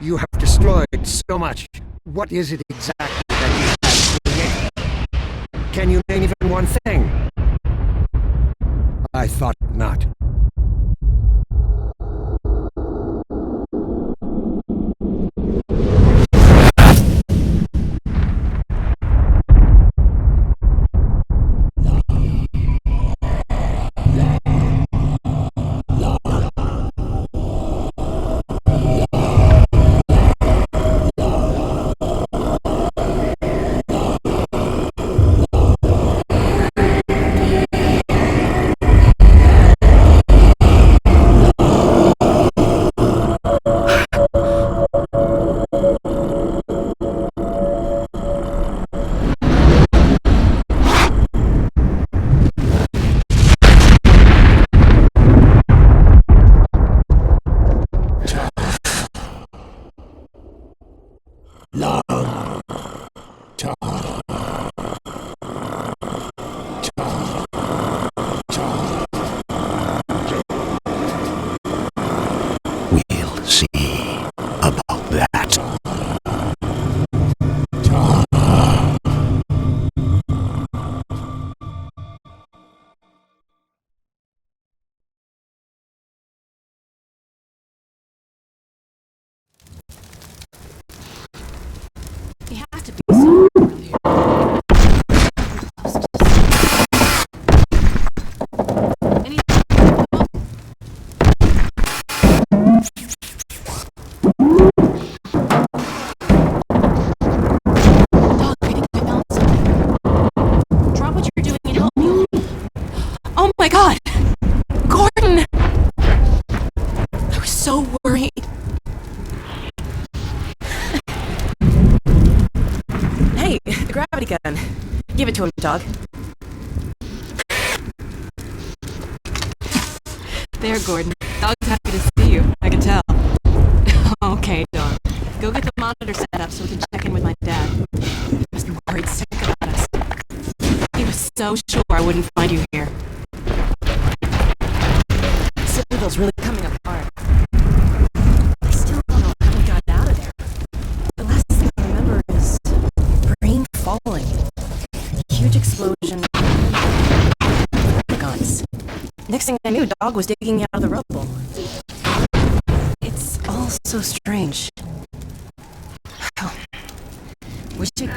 You have destroyed so much. What is it exactly that you have created? Can you name even one thing? I thought not. We'll see about that. He has to be somewhere around here. Any Dog, I think I found something. Drop what you're doing and help me. Oh my god! Gordon! I was so worried. Hey, the gravity gun. Give it to him, dog. There, Gordon. Dog's happy to see you. I can tell. Okay, dog. Go get the monitor set up so we can check in with my dad. He must be worried sick about us. He was so sure I wouldn't find you here. Citadel's really coming apart. I still don't know how we got out of there. The last thing I remember is brain falling. Huge explosion. Guns. Next thing I knew, Dog was digging me out of the rubble. It's all so strange. Wish it...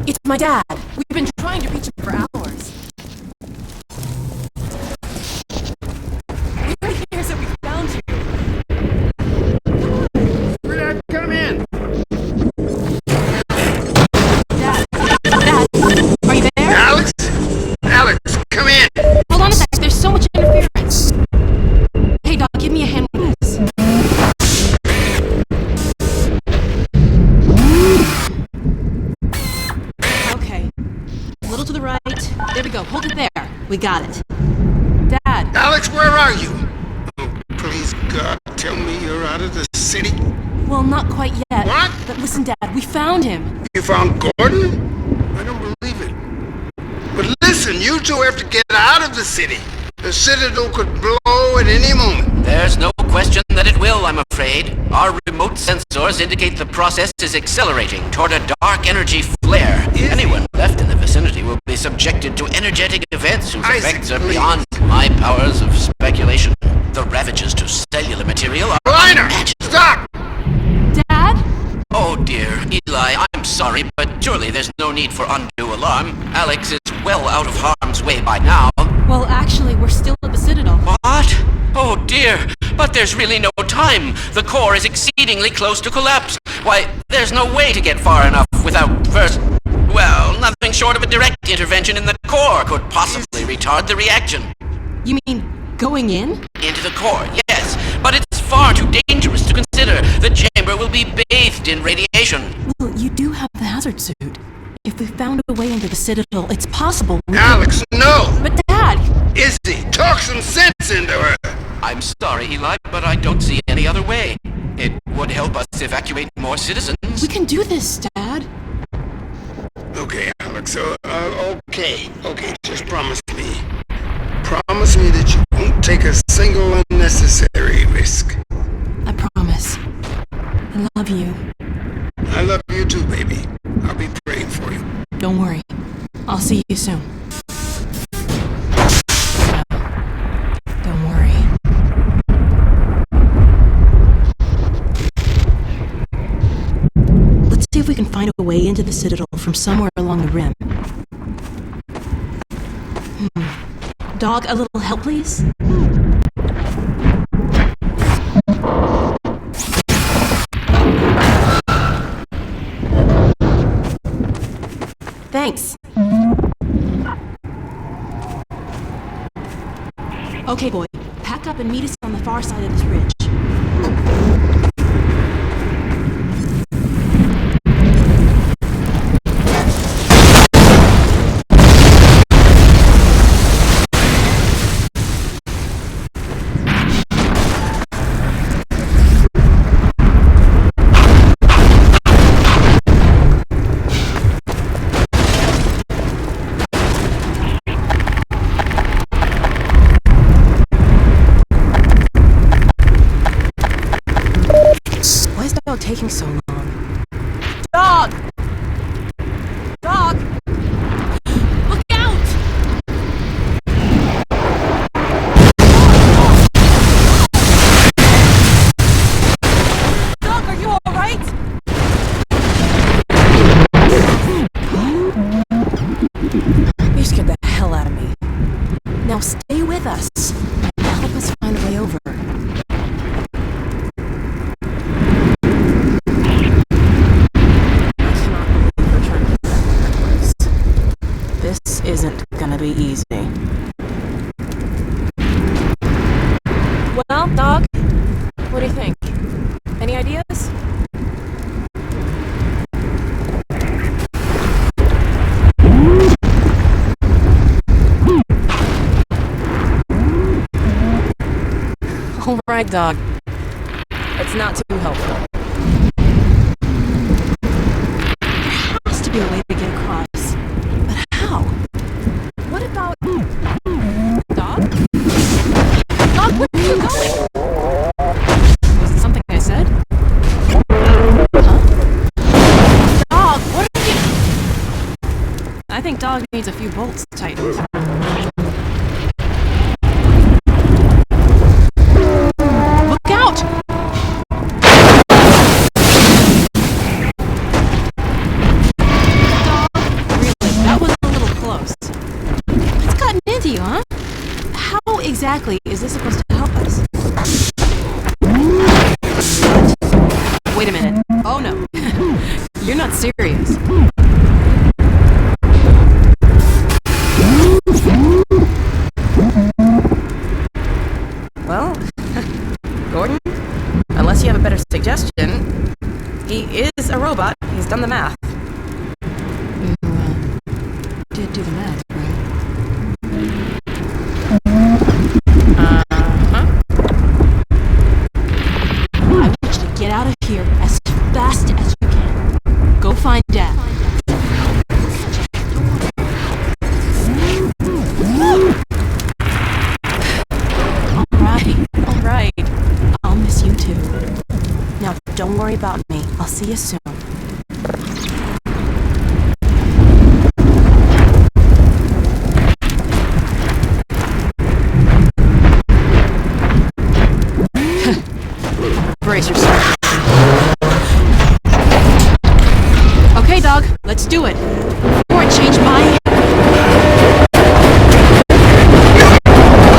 It's my dad! We've been trying to reach him for hours. We already hears that we found you. Dad, come in! Dad, are you there? Alex? Alex, come in! Hold on a sec, there's so much interference. Hey, Doc, give me a hand with this. Okay. A little to the right. There we go. Hold it there. We got it. Dad. Alex, where are you? Oh, please, God, tell me you're out of the city. Well, not quite yet. What? But listen, Dad, we found him. You found Gordon? I don't believe it. But listen, you two have to get out of the city. The Citadel could blow at any moment. There's no question that it will, I'm afraid. Our remote sensors indicate the process is accelerating toward a dark energy flare. Anyone left in the vicinity will be subjected to energetic events whose effects are beyond my powers of speculation. The ravages to cellular material are Liner! unimaginable. Stop! Dad? Oh dear, Eli, I'm sorry, but surely there's no need for undue alarm. Alex is well out of harm's way by now. Well, actually, we're still at the Citadel. What? Oh dear, but there's really no time. The core is exceedingly close to collapse. Why, there's no way to get far enough without first... Well, nothing short of a direct intervention in the core could possibly retard the reaction. You mean going in? Into the core, yes, but it's far too dangerous to consider. The chamber will be bathed in radiation. Well, you do have the hazard suit. If we found a way into the Citadel, it's possible we Alex, no! But Dad! Izzy, talk some sense into her! I'm sorry, Eli, but I don't see any other way. It would help us evacuate more citizens. We can do this, Dad. Okay, Alex, okay, just promise me. Promise me that you won't take a single unnecessary risk. I promise. Don't worry. I'll see you soon. Don't worry. Let's see if we can find a way into the Citadel from somewhere along the rim. Dog, a little help, please? Thanks. Okay, boy. Pack up and meet us on the far side of this ridge. Taking so long. Dog! Dog! Look out! Dog, are you alright? You scared the hell out of me. Now stay with us and help us find a way over. Isn't gonna be easy. Well, Dog, what do you think? Any ideas? All right, Dog. It's not too helpful. There has to be a way to get across. But how? What about... Dog? Dog, where are you going? Was it something I said? Huh? Dog, what are you... I think Dog needs a few bolts tightened. Look out! Dog, really, that was a little close. What's gotten into you, huh? How exactly is this supposed to help us? What? Wait a minute. Oh no. You're not serious. Well, Gordon, unless you have a better suggestion, he is a robot. He's done the math. You did do the math, right? I want you to get out of here as fast as you can. Go find Dad. All right. I'll miss you too. Now, don't worry about me. I'll see you soon. Brace yourself. Okay, Dog, let's do it. Before I change my...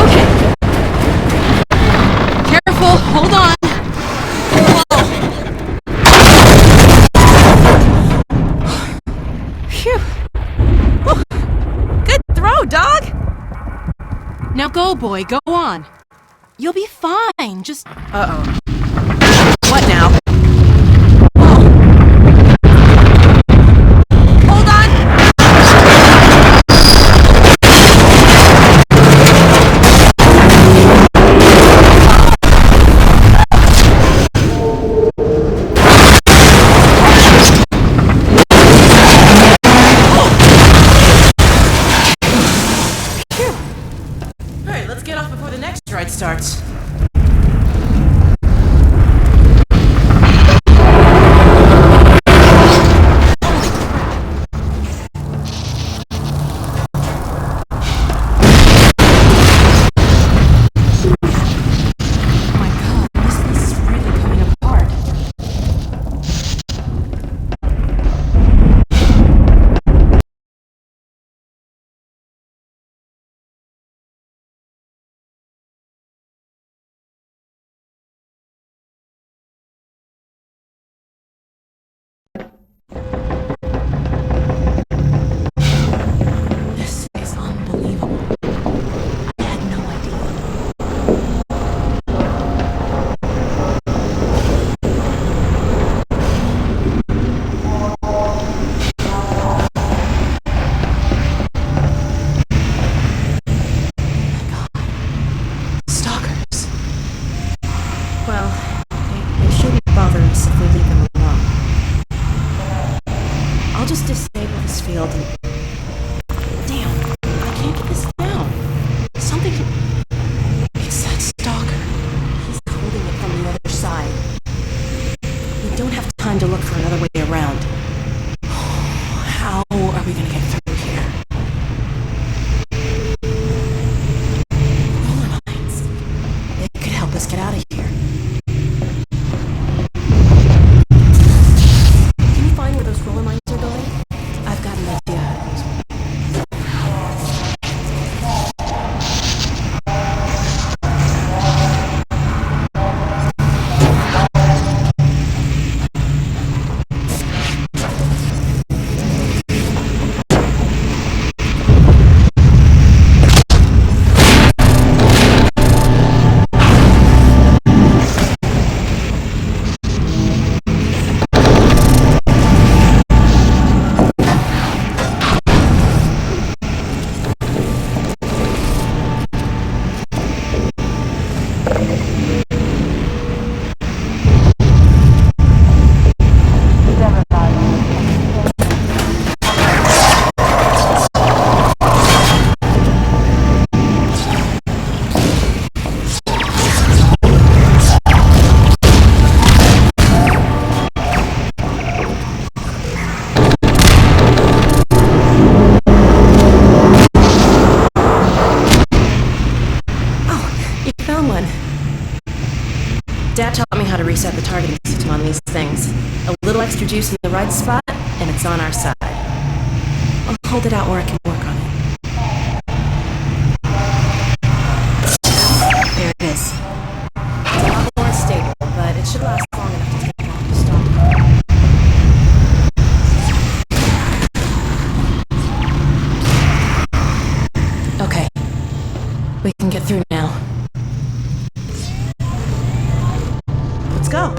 Okay. Careful, hold on. Whoa. Phew. Whew. Good throw, Dog. Now go, boy, go on. You'll be fine, just... Uh-oh. What now? Oh. Hold on! Alright, let's get off before the next ride starts. another way around. How are we gonna get through here? Roller mines. They could help us get out of here. Can you find where those roller mines are going? I've got an idea. Dad taught me how to reset the targeting system on these things. A little extra juice in the right spot, and it's on our side. I'll hold it out where I can work on it. There it is. It's a lot more stable, but it should last long enough to take long to stop. Okay. We can get through now. Let's go.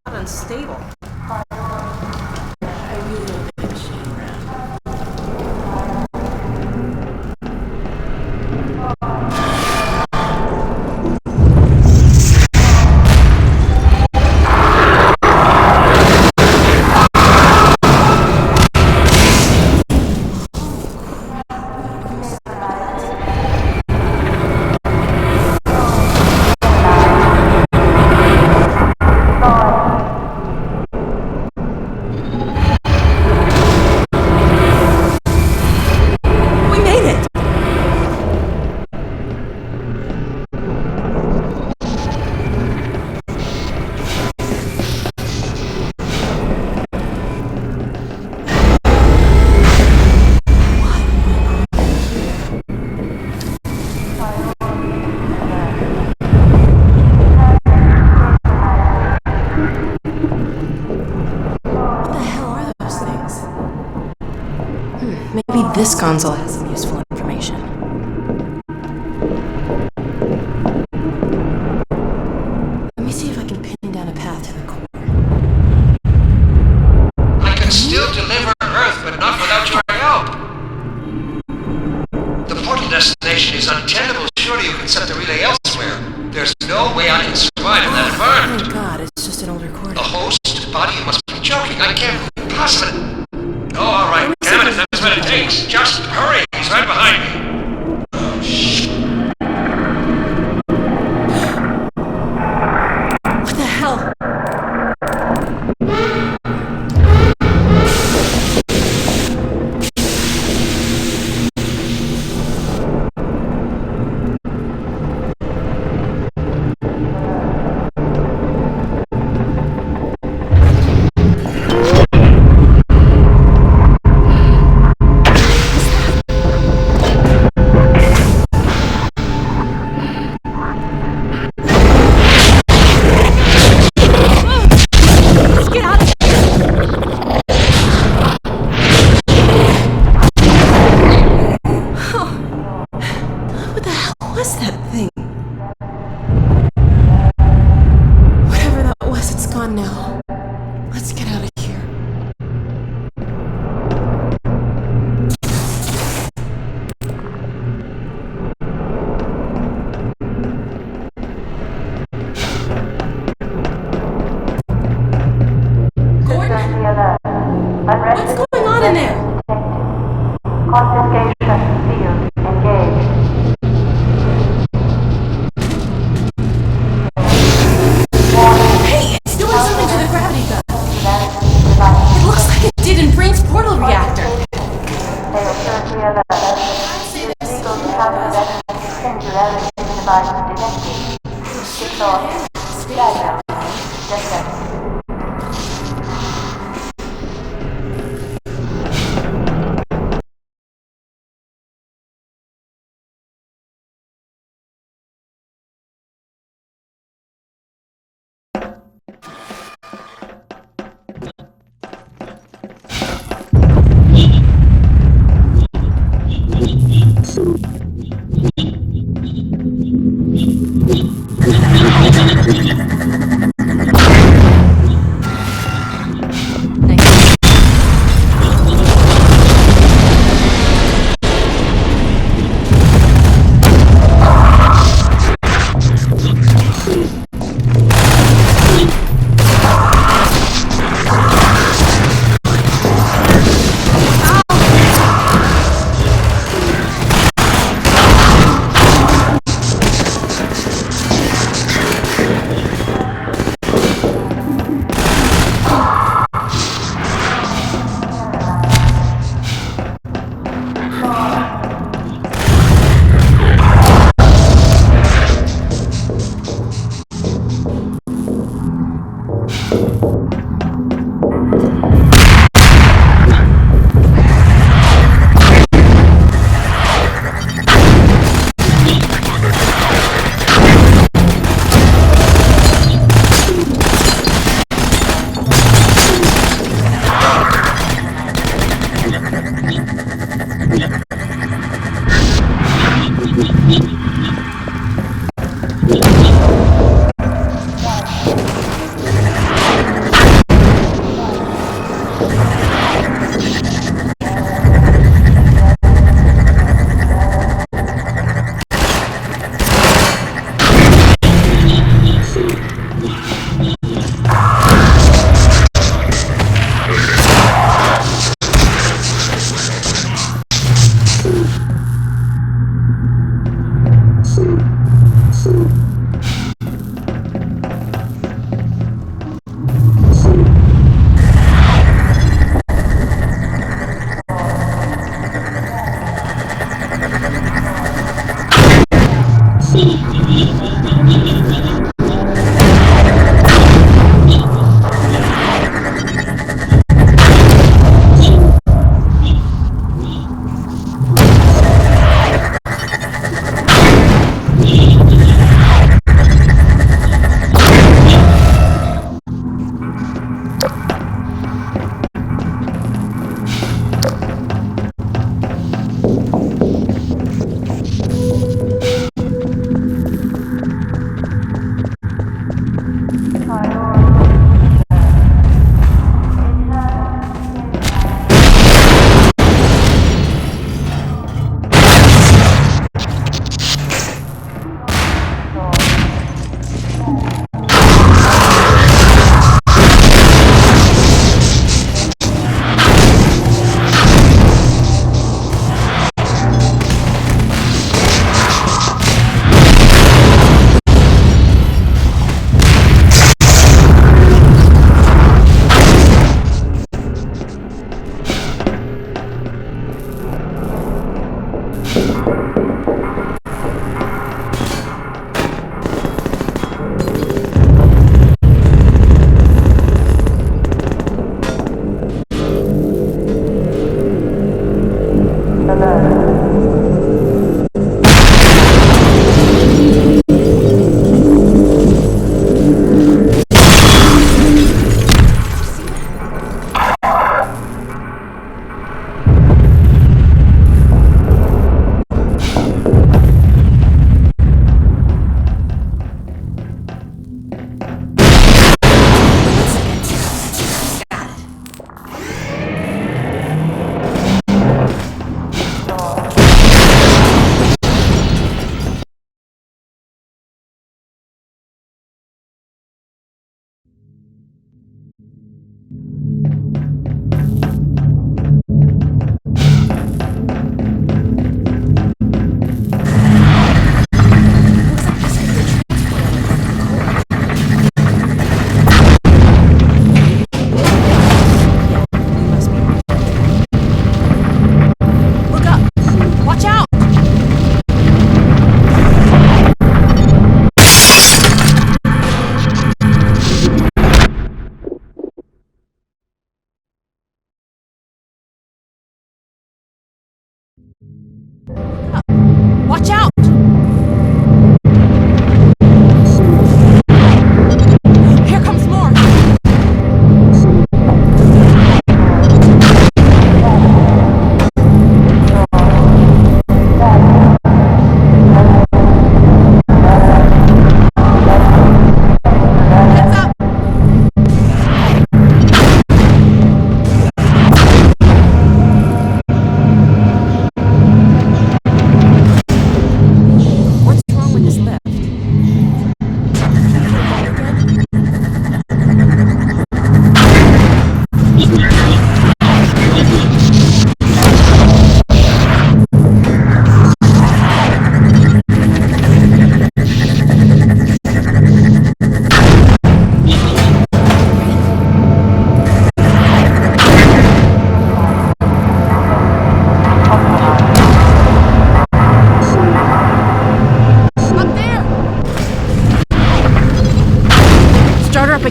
Unstable. I really don't think it's shit around. Maybe this console has some useful information. Let me see if I can pin down a path to the core. I can still deliver Earth, but not without your help. The portal destination is untenable. Surely you can set the relay elsewhere. There's no way I can survive in that environment. Oh god, it's just an old recording. The host body, you must be joking. I can't possibly. Oh, all right. Damn it, if that's what it takes. Just hurry. He's right behind me. Oh, shit. What the hell? was that thing? Whatever that was, it's gone now. Let's get out of here. What's going on in there? Confiscation field engaged. Hey, it's doing something to the gravity gun. It looks like it did in Brain's portal reactor.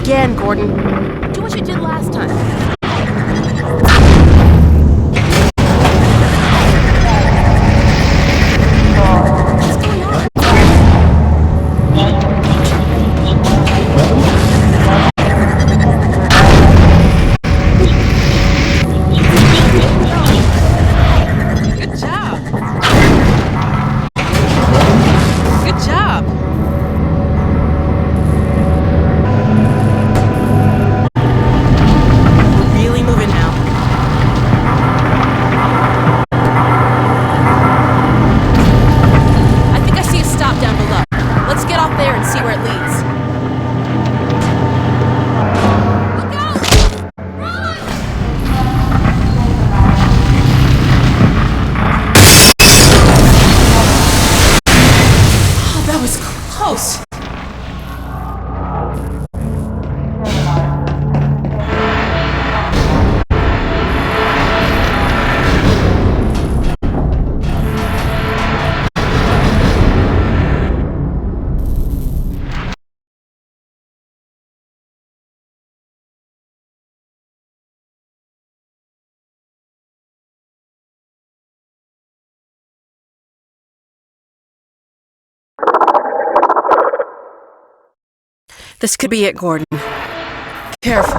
again, Gordon. Do what you did last time. What's going on? Good job. Good job. We're really moving now. I think I see a stop down below. Let's get off there and see where it leads. Look out! Oh, that was close. This could be it, Gordon. Careful.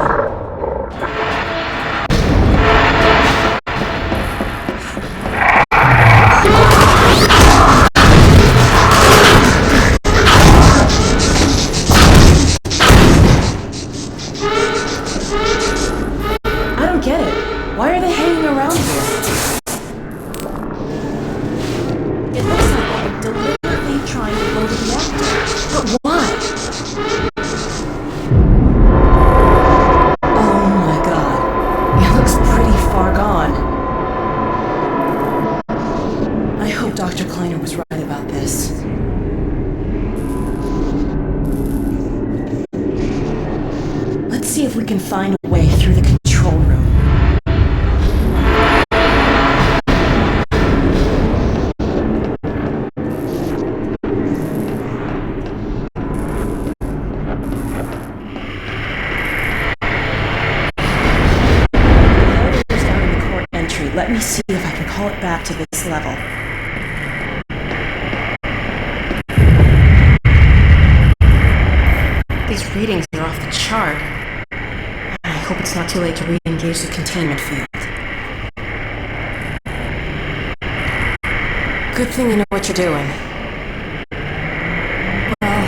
I don't get it. Why are they hanging around here? It looks like they're deliberately trying to blow the reactor. But why? Oh my god. It looks pretty far gone. I hope Dr. Kleiner was right about this. Let's see if we can find a way through the control room. Let me see if I can call it back to this level. These readings are off the chart. I hope it's not too late to re-engage the containment field. Good thing you know what you're doing. Well,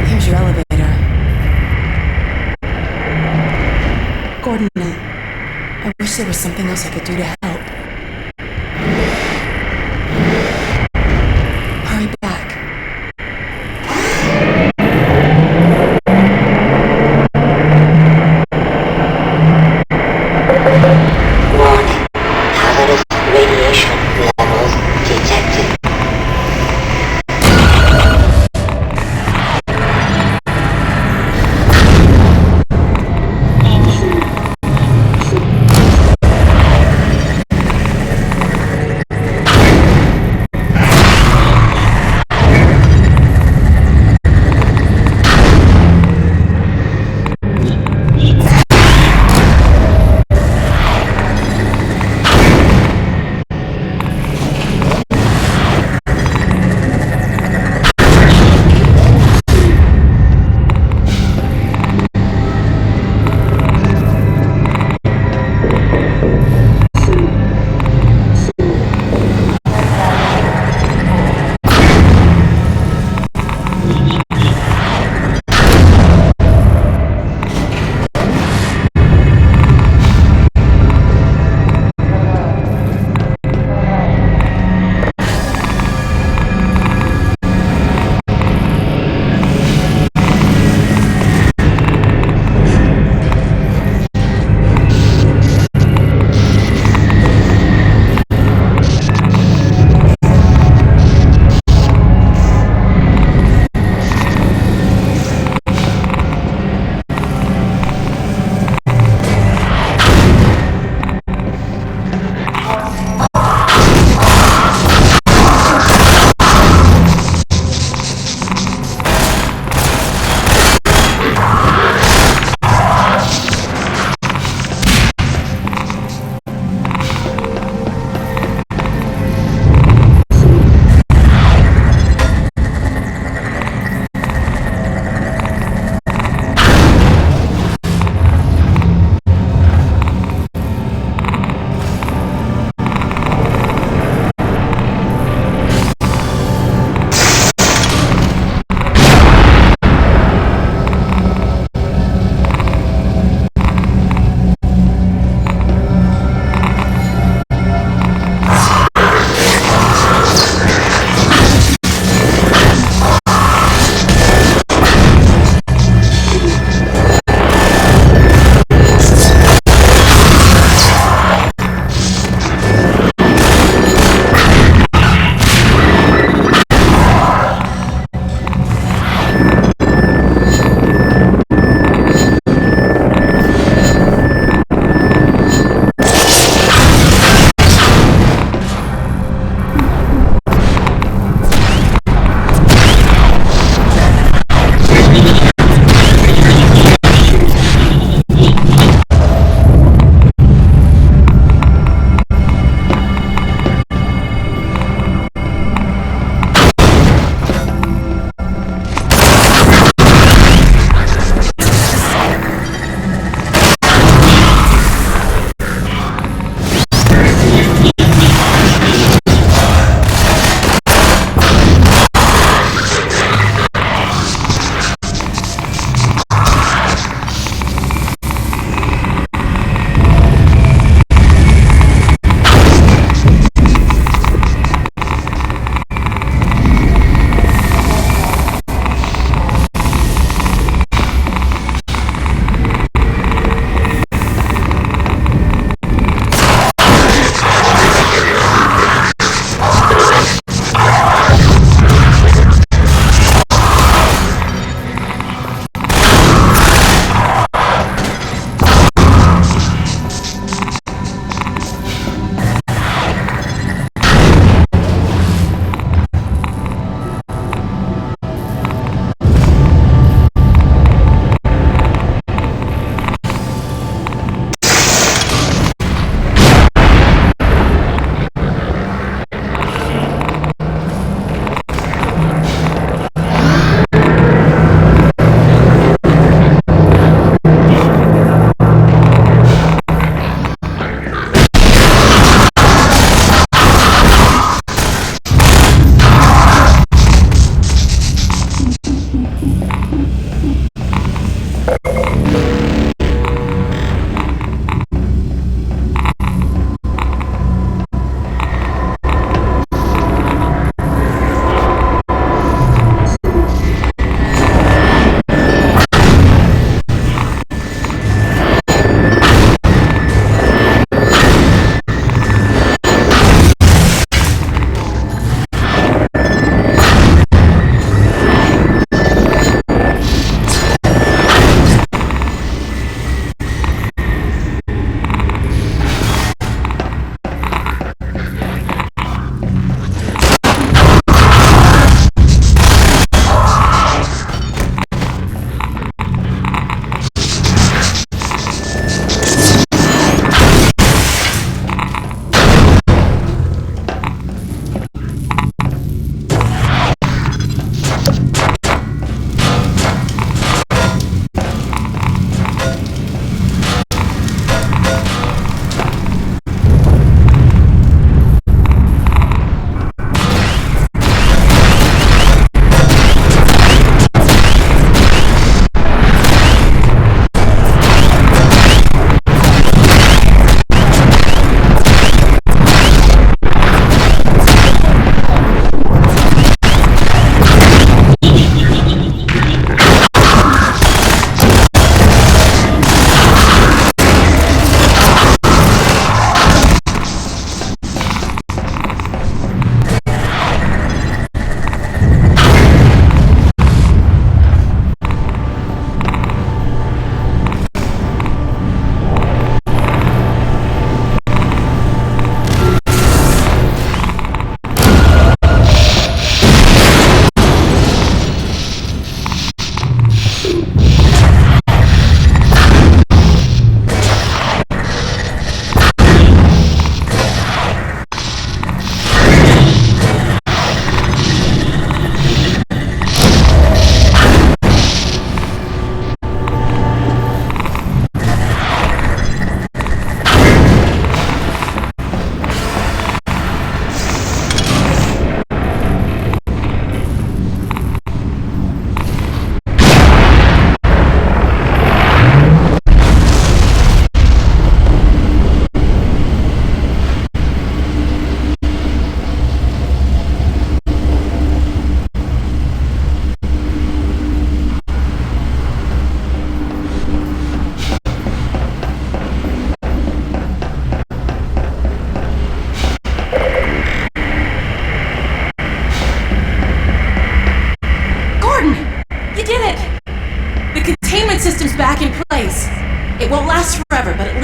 here's your elevator. Gordon, I wish there was something else I could do to help. Hurry back. Warning. Hazardous radiation levels detected.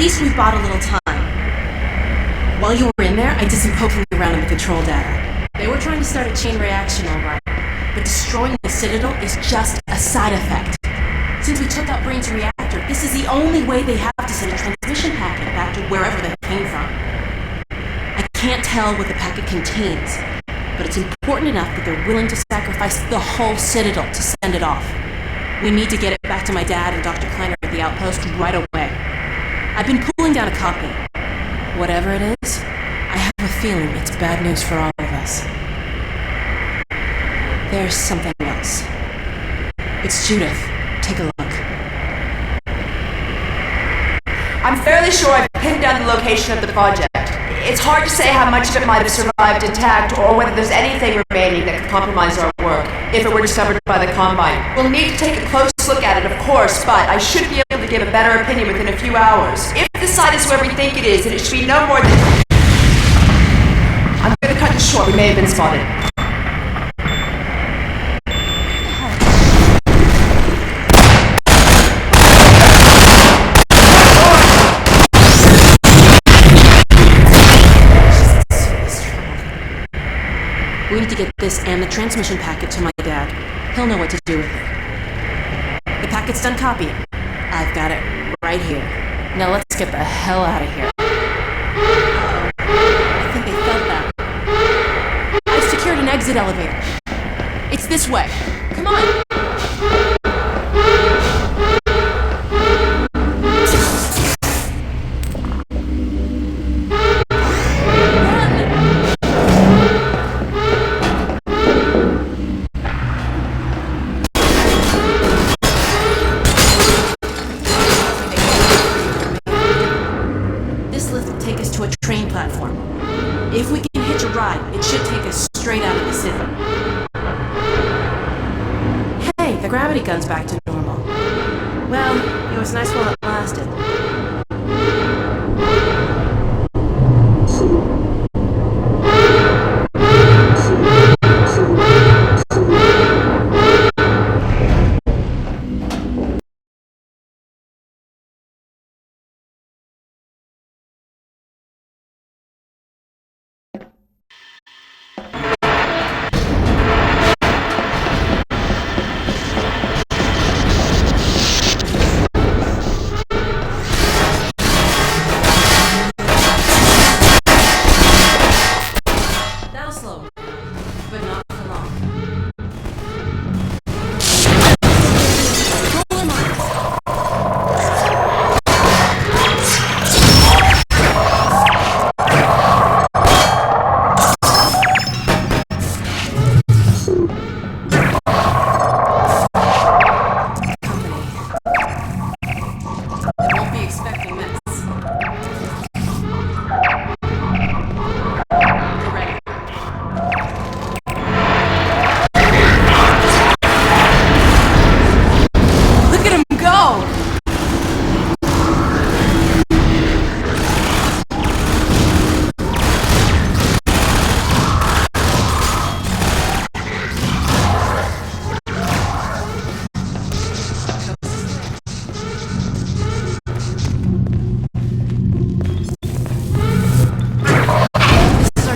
least we bought a little time. While you were in there, I did some poking around in the control data. They were trying to start a chain reaction, alright. But destroying the Citadel is just a side effect. Since we took out Brain's reactor, this is the only way they have to send a transmission packet back to wherever they came from. I can't tell what the packet contains, but it's important enough that they're willing to sacrifice the whole Citadel to send it off. We need to get it back to my dad and Dr. Kleiner at the outpost right away. I've been pulling down a copy. Whatever it is, I have a feeling it's bad news for all of us. There's something else. It's Judith. Take a look. I'm fairly sure I've pinned down the location of the project. It's hard to say how much of it might have survived intact or whether there's anything remaining that could compromise our work if it were discovered by the Combine. We'll need to take a close look at it, of course, but I should be able to give a better opinion within a few hours. If the site is where we think it is, then it should be no more than... I'm going to cut this short. We may have been spotted. We need to get this and the transmission packet to my dad. He'll know what to do with it. The packet's done copying. I've got it right here. Now let's get the hell out of here. I think they felt that. I've secured an exit elevator. It's this way. Come on! Train platform. If we can hitch a ride, it should take us straight out of the city. Hey, the gravity gun's back to normal. Well, it was nice while it lasted.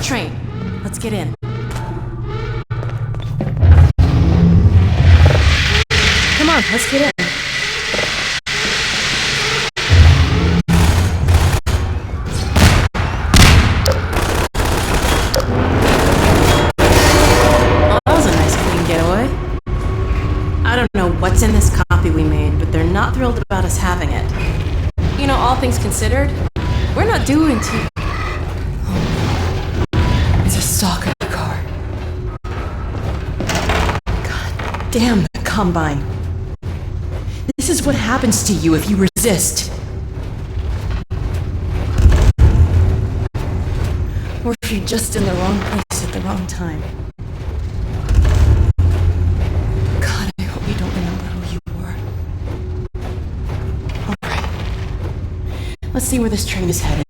Train. Let's get in. Come on, let's get in. Well, that was a nice clean getaway. I don't know what's in this copy we made, but they're not thrilled about us having it. You know, all things considered, we're not doing too... It's a stalker car. God damn the Combine. This is what happens to you if you resist. Or if you're just in the wrong place at the wrong time. God, I hope you don't remember who you were. Alright. Let's see where this train is headed.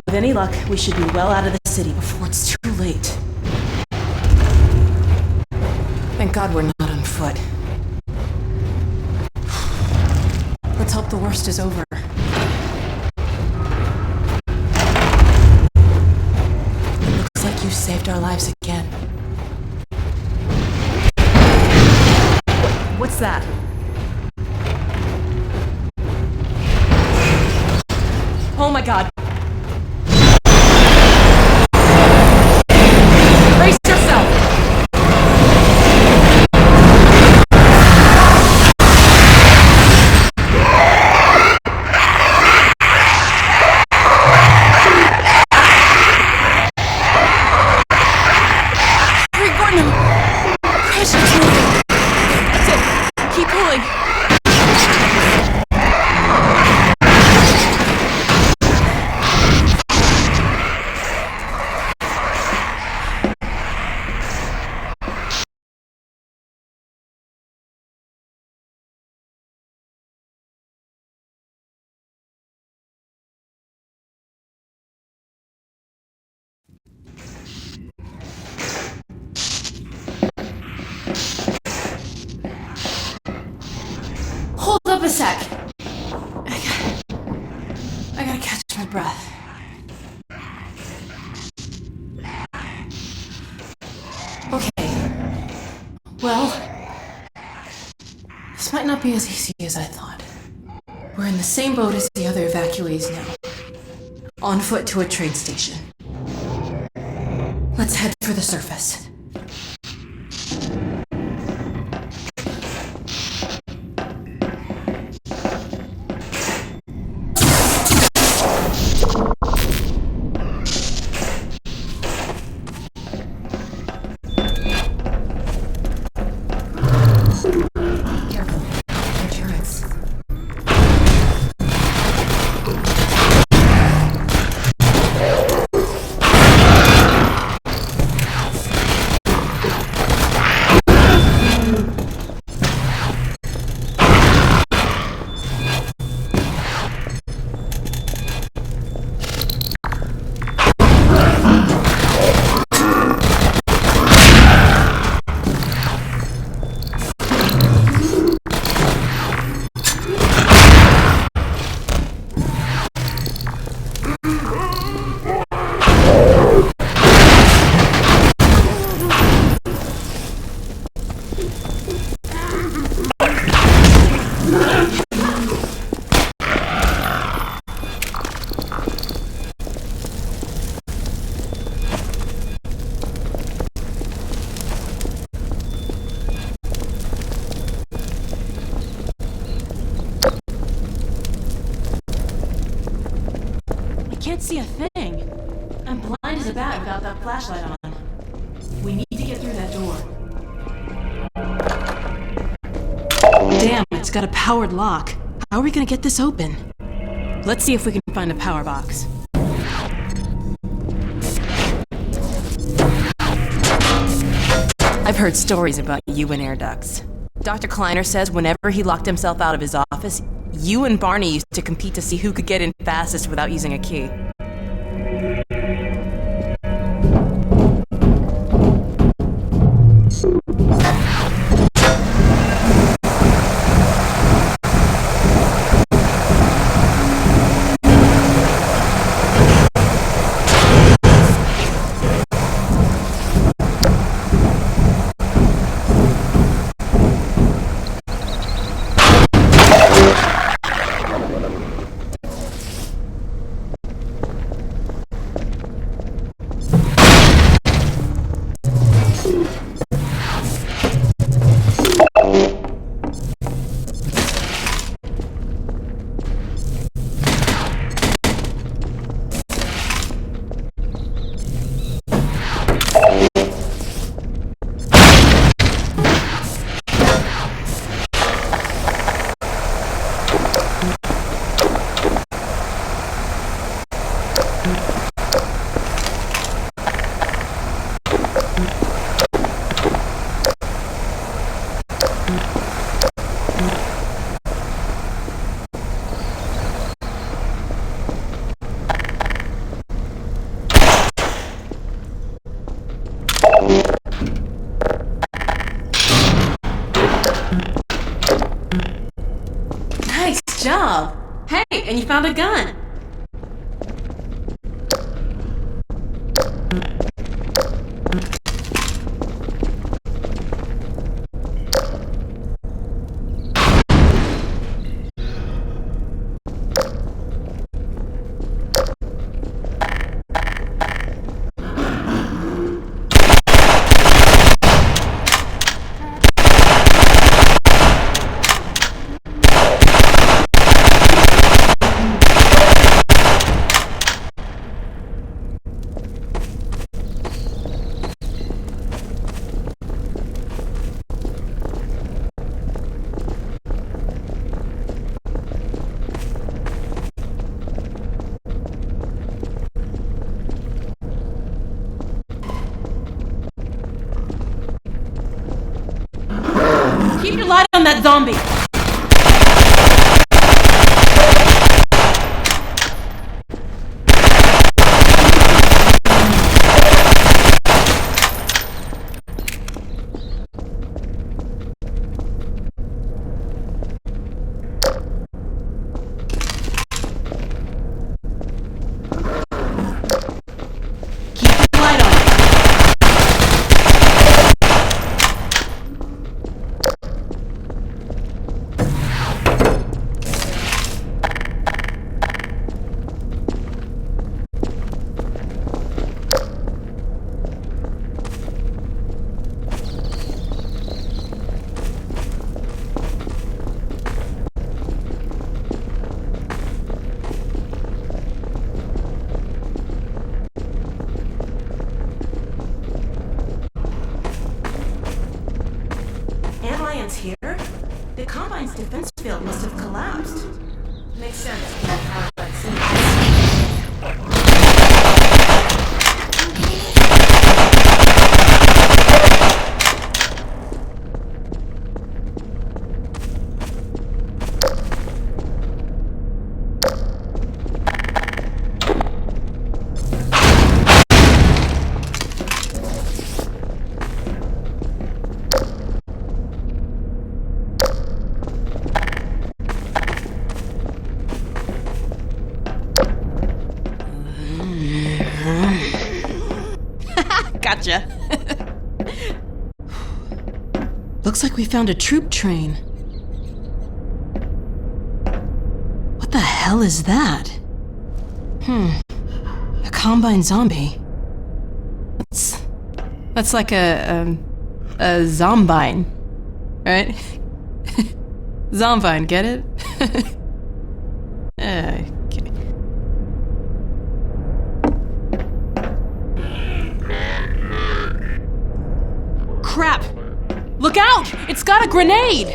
With any luck, we should be well out of the city before it's too late. Thank God we're not on foot. the worst is over. Looks like you saved our lives again. What's that? Oh my god. Brace yourself! Hurry, Gordon! Crush it! That's it! Keep pulling! Hold up a sec. I gotta catch my breath. Okay. Well, this might not be as easy as I thought. We're in the same boat as the other evacuees now. On foot to a train station. Let's head for the surface. Can't see a thing. I'm blind as a bat without that flashlight on. We need to get through that door. Damn, it's got a powered lock. How are we gonna get this open? Let's see if we can find a power box. I've heard stories about you and air ducts. Dr. Kleiner says whenever he locked himself out of his office, you and Barney used to compete to see who could get in fastest without using a key. And you found a gun. Keep your light on that zombie! Here? The Combine's defense field must have collapsed. Makes sense. Gotcha. Looks like we found a troop train. What the hell is that? A Combine zombie. That's like a zombine, right? Zombine, get it? Okay. Crap! Look out! It's got a grenade!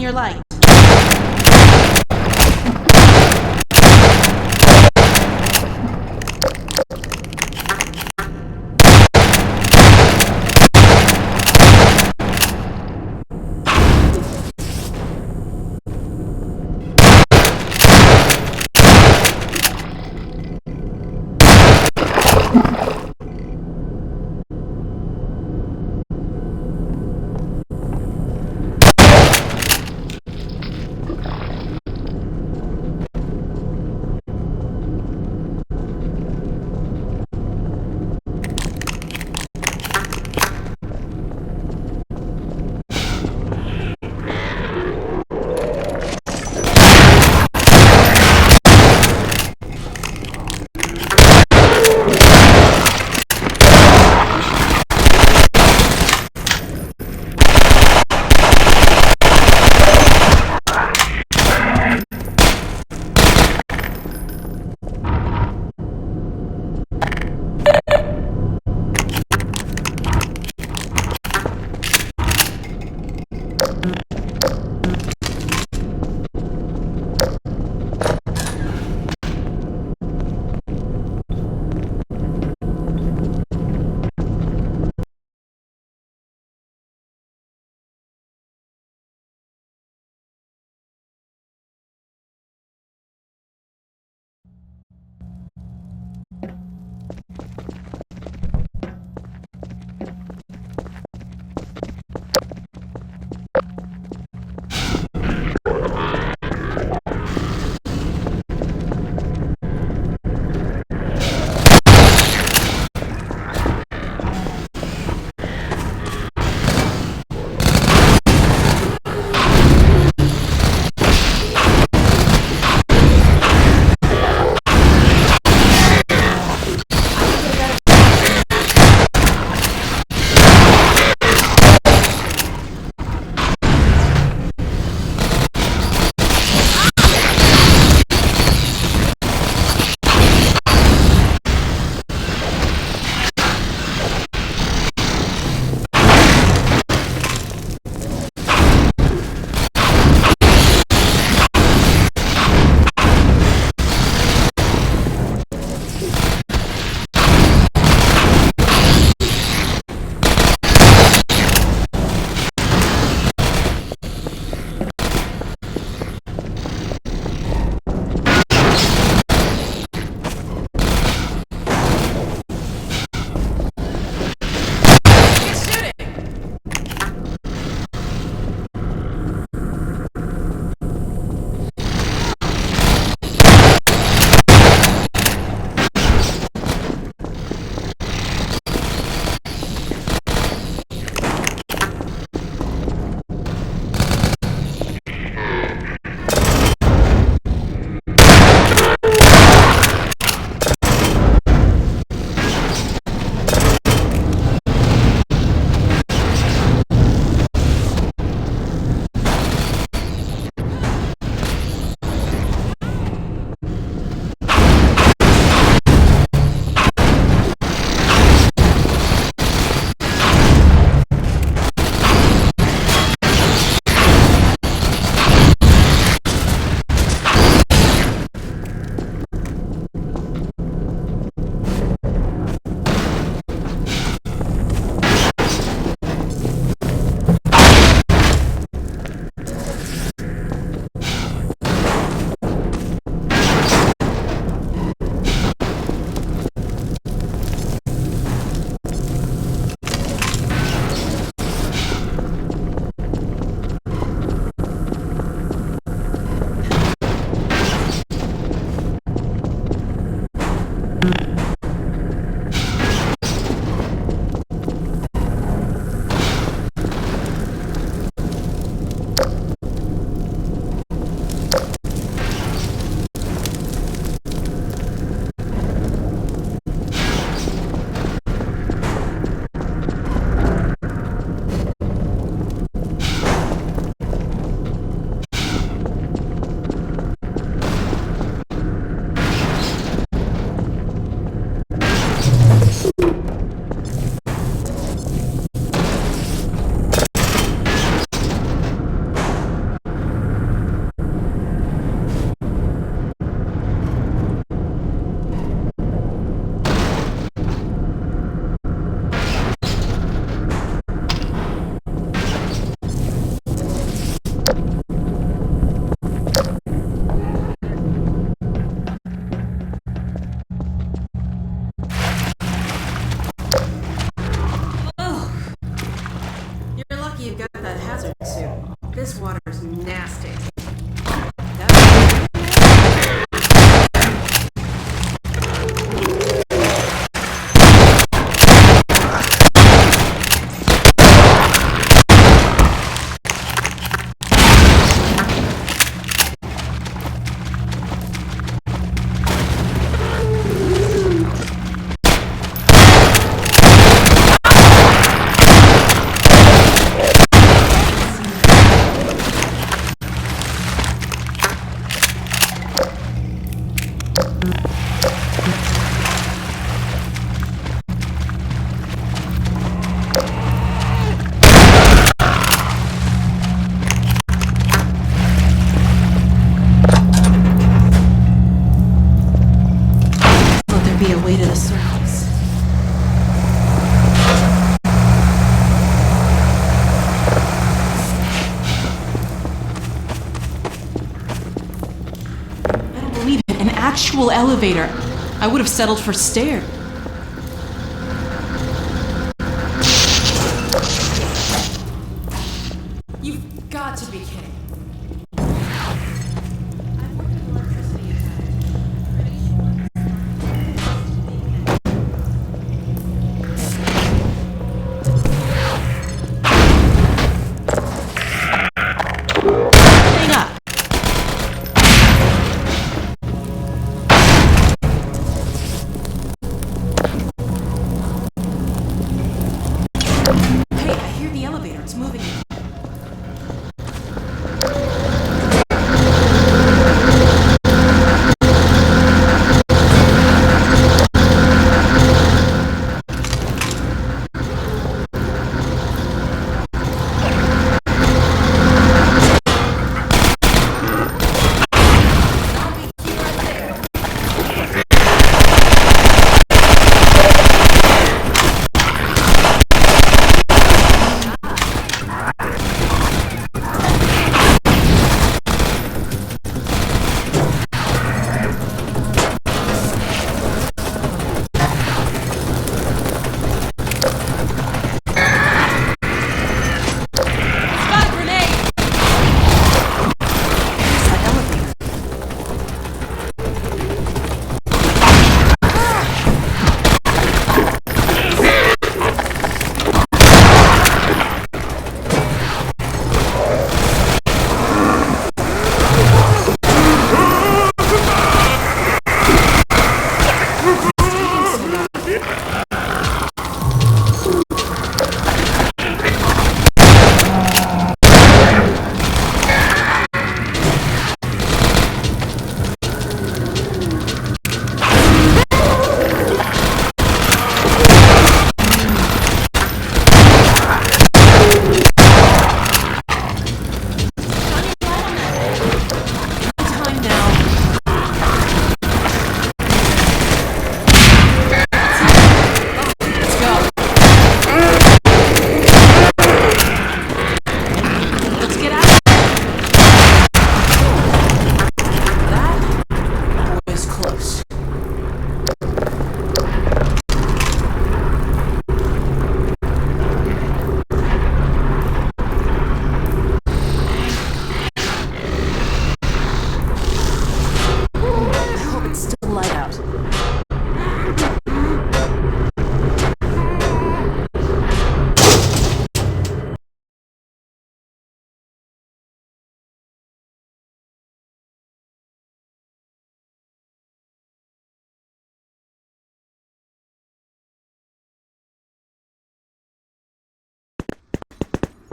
your light. hazard suit. This water's nasty. Be a way to the surface. I don't believe it. An actual elevator. I would have settled for stair. You've got to be kidding. I've worked with electricity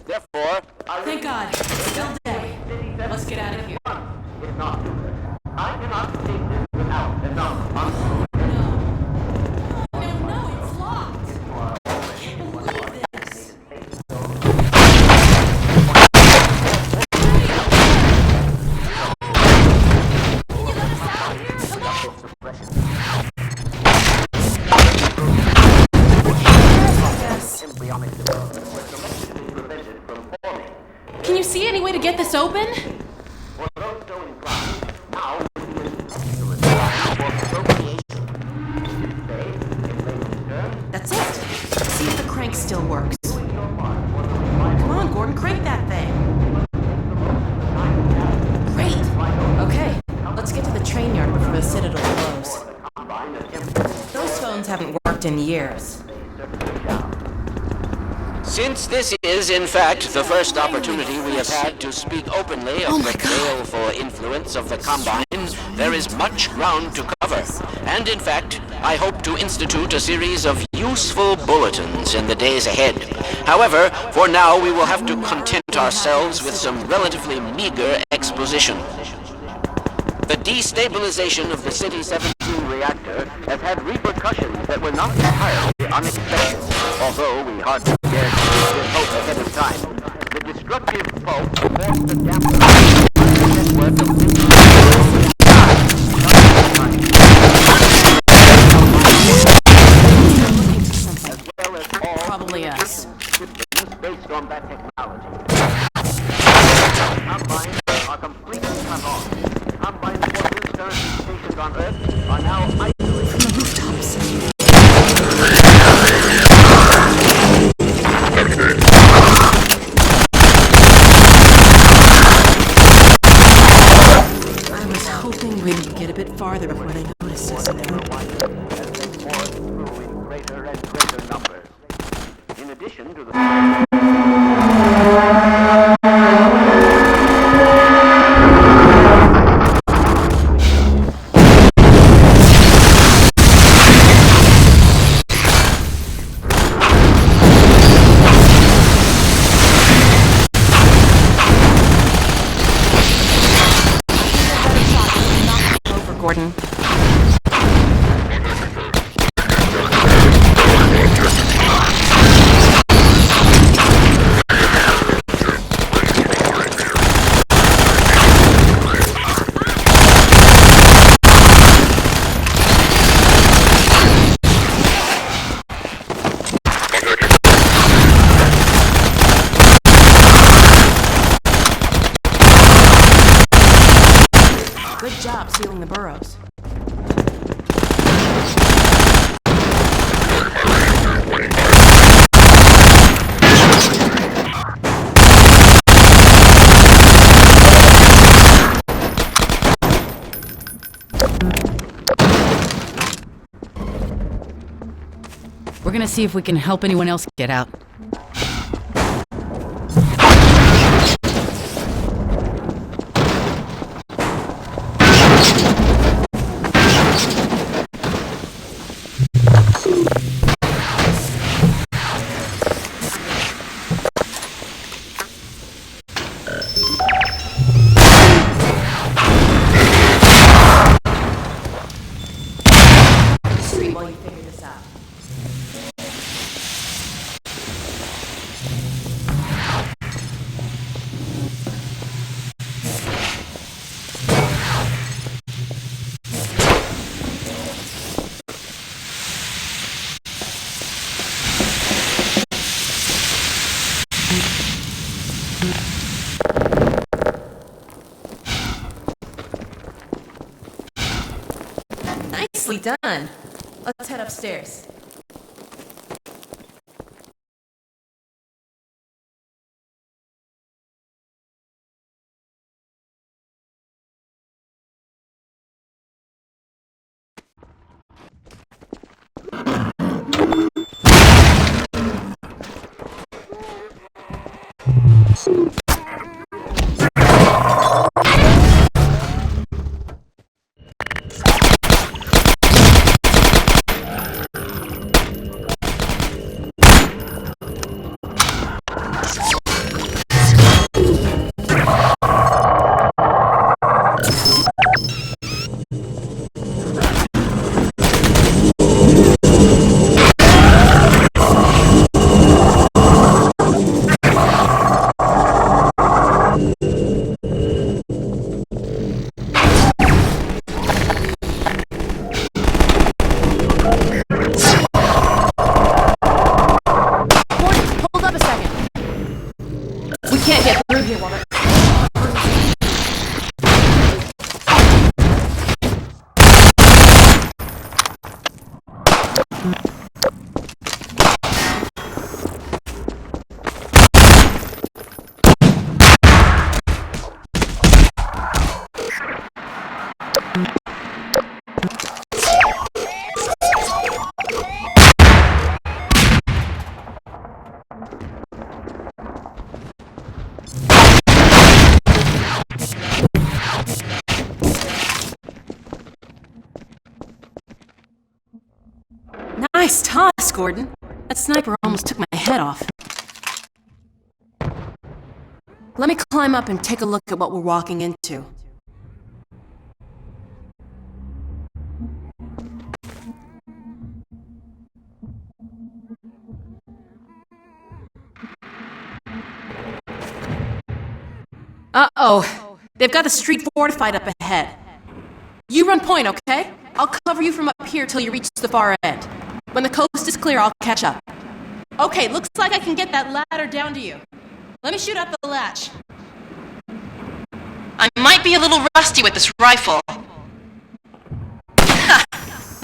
Therefore, Thank God. It's still day. Let's get out of here. if not sooner, I cannot take this without enough funds. No, it's locked. I can't believe this. Can you let us out here? Can you see any way to get this open? That's it. See if the crank still works. Come on, Gordon, crank that thing. haven't worked in years. Since this is, in fact, the first opportunity we have had to speak openly of the baleful influence of the Combine, there is much ground to cover. And in fact, I hope to institute a series of useful bulletins in the days ahead. However, for now we will have to content ourselves with some relatively meager exposition. The destabilization of the City 17 reactor has had repercussions that were not entirely unexpected, although we hardly dared to this hope ahead of time. The destructive pulse forced the damper network of Probably us. systems based on that technology. Combines are completely cut off. Combine forces currently stationed on Earth are now isolated from the rooftops. I was hoping we'd get a bit farther before they noticed us. Has been poured through in greater and greater numbers. In addition to the Gordon. Good job sealing the burrows. We're gonna see if we can help anyone else get out. While you figure this out. Nicely done. Let's head upstairs. Can't get through here while they're... Nice toss, Gordon. That sniper almost took my head off. Let me climb up and take a look at what we're walking into. Uh-oh. They've got the street fortified up ahead. You run point, okay? I'll cover you from up here till you reach the far end. When the coast is clear, I'll catch up. Okay, looks like I can get that ladder down to you. Let me shoot up the latch. I might be a little rusty with this rifle.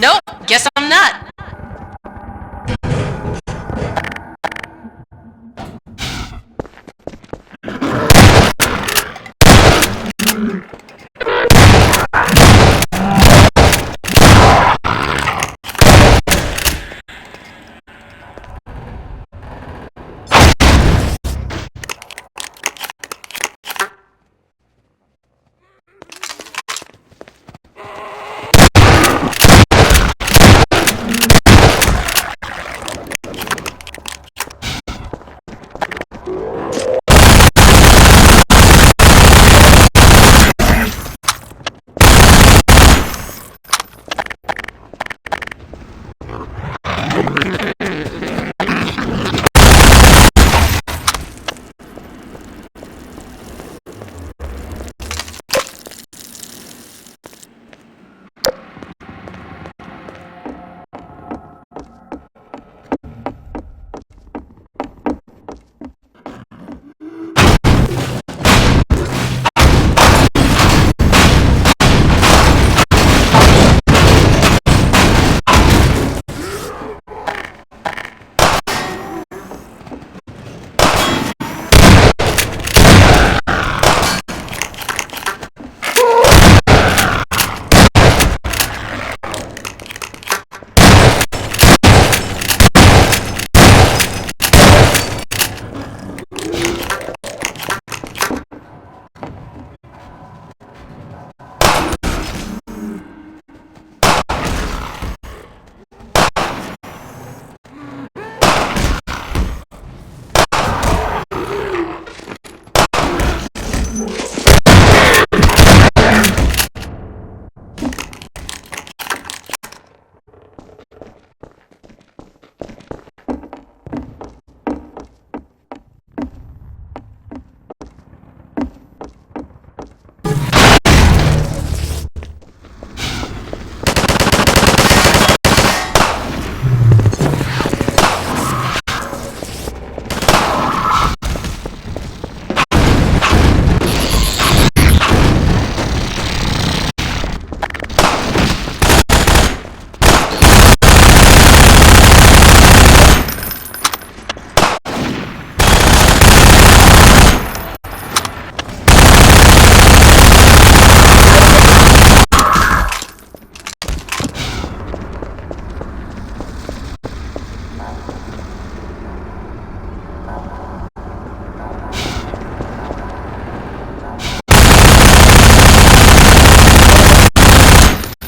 Nope, guess I'm not.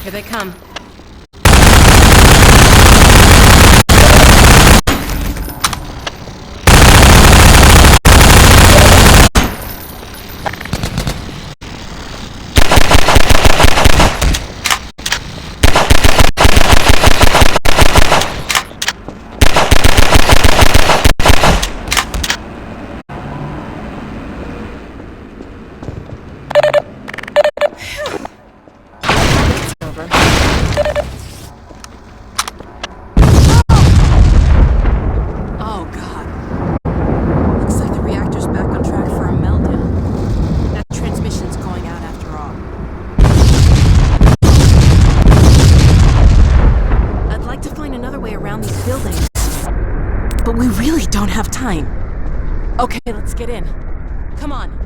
Here they come. Okay, let's get in. Come on.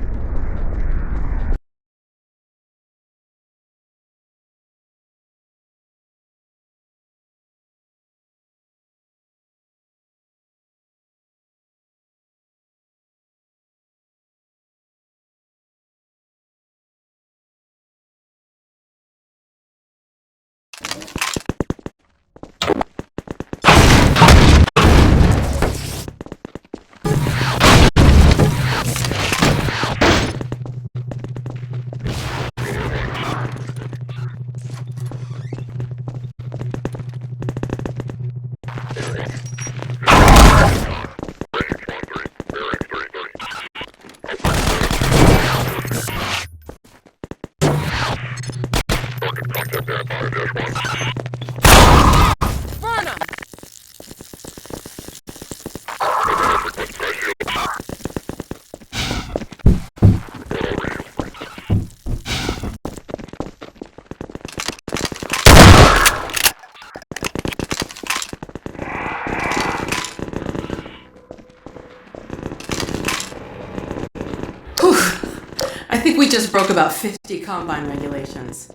think we just broke about 50 Combine regulations.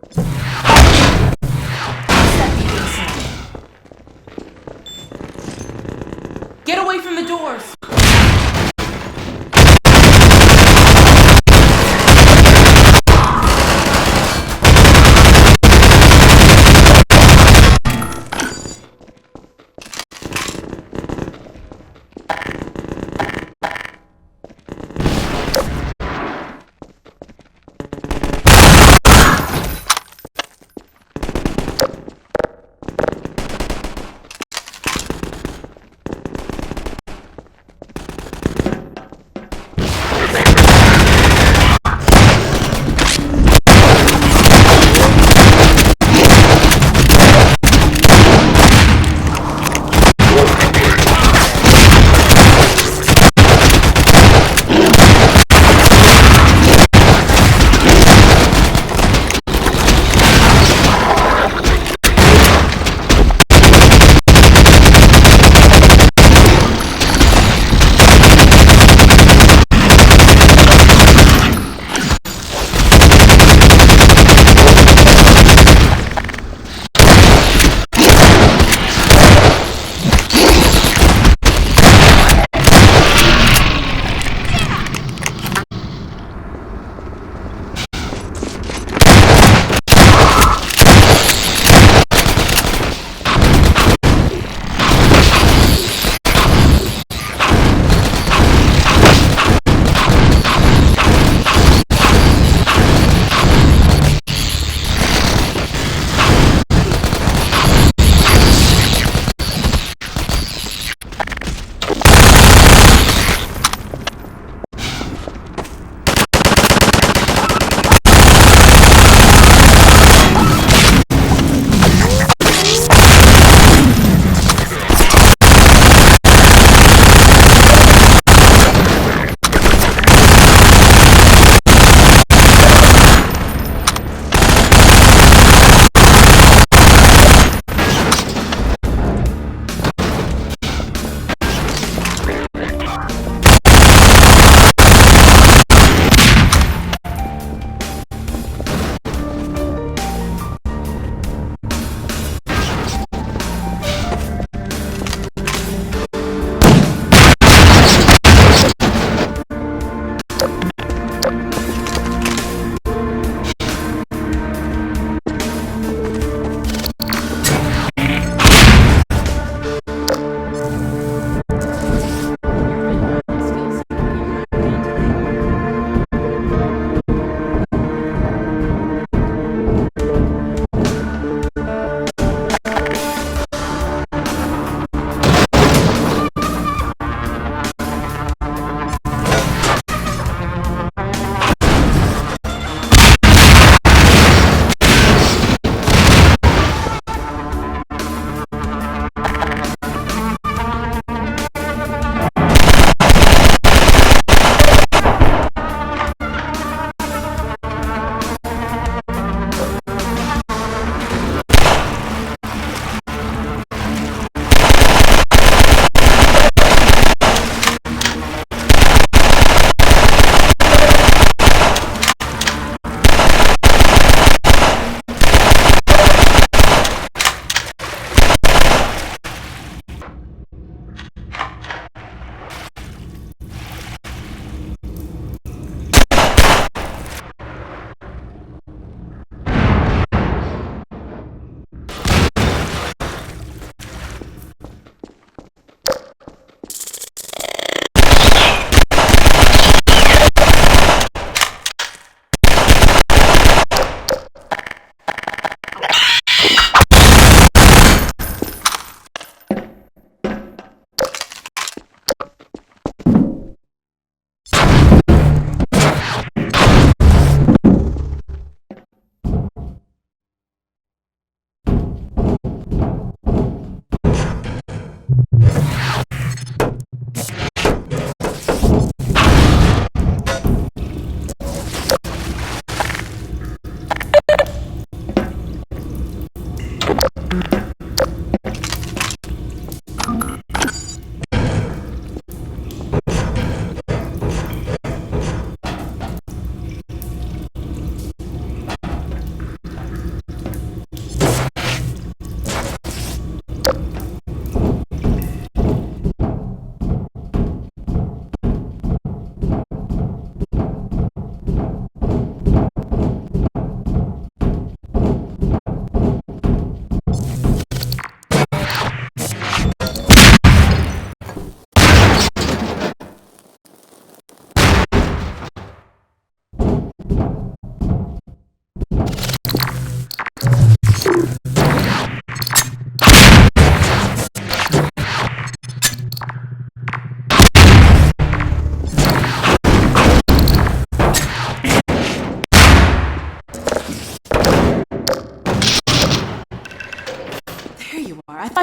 What's that beeping sound? Get away from the doors!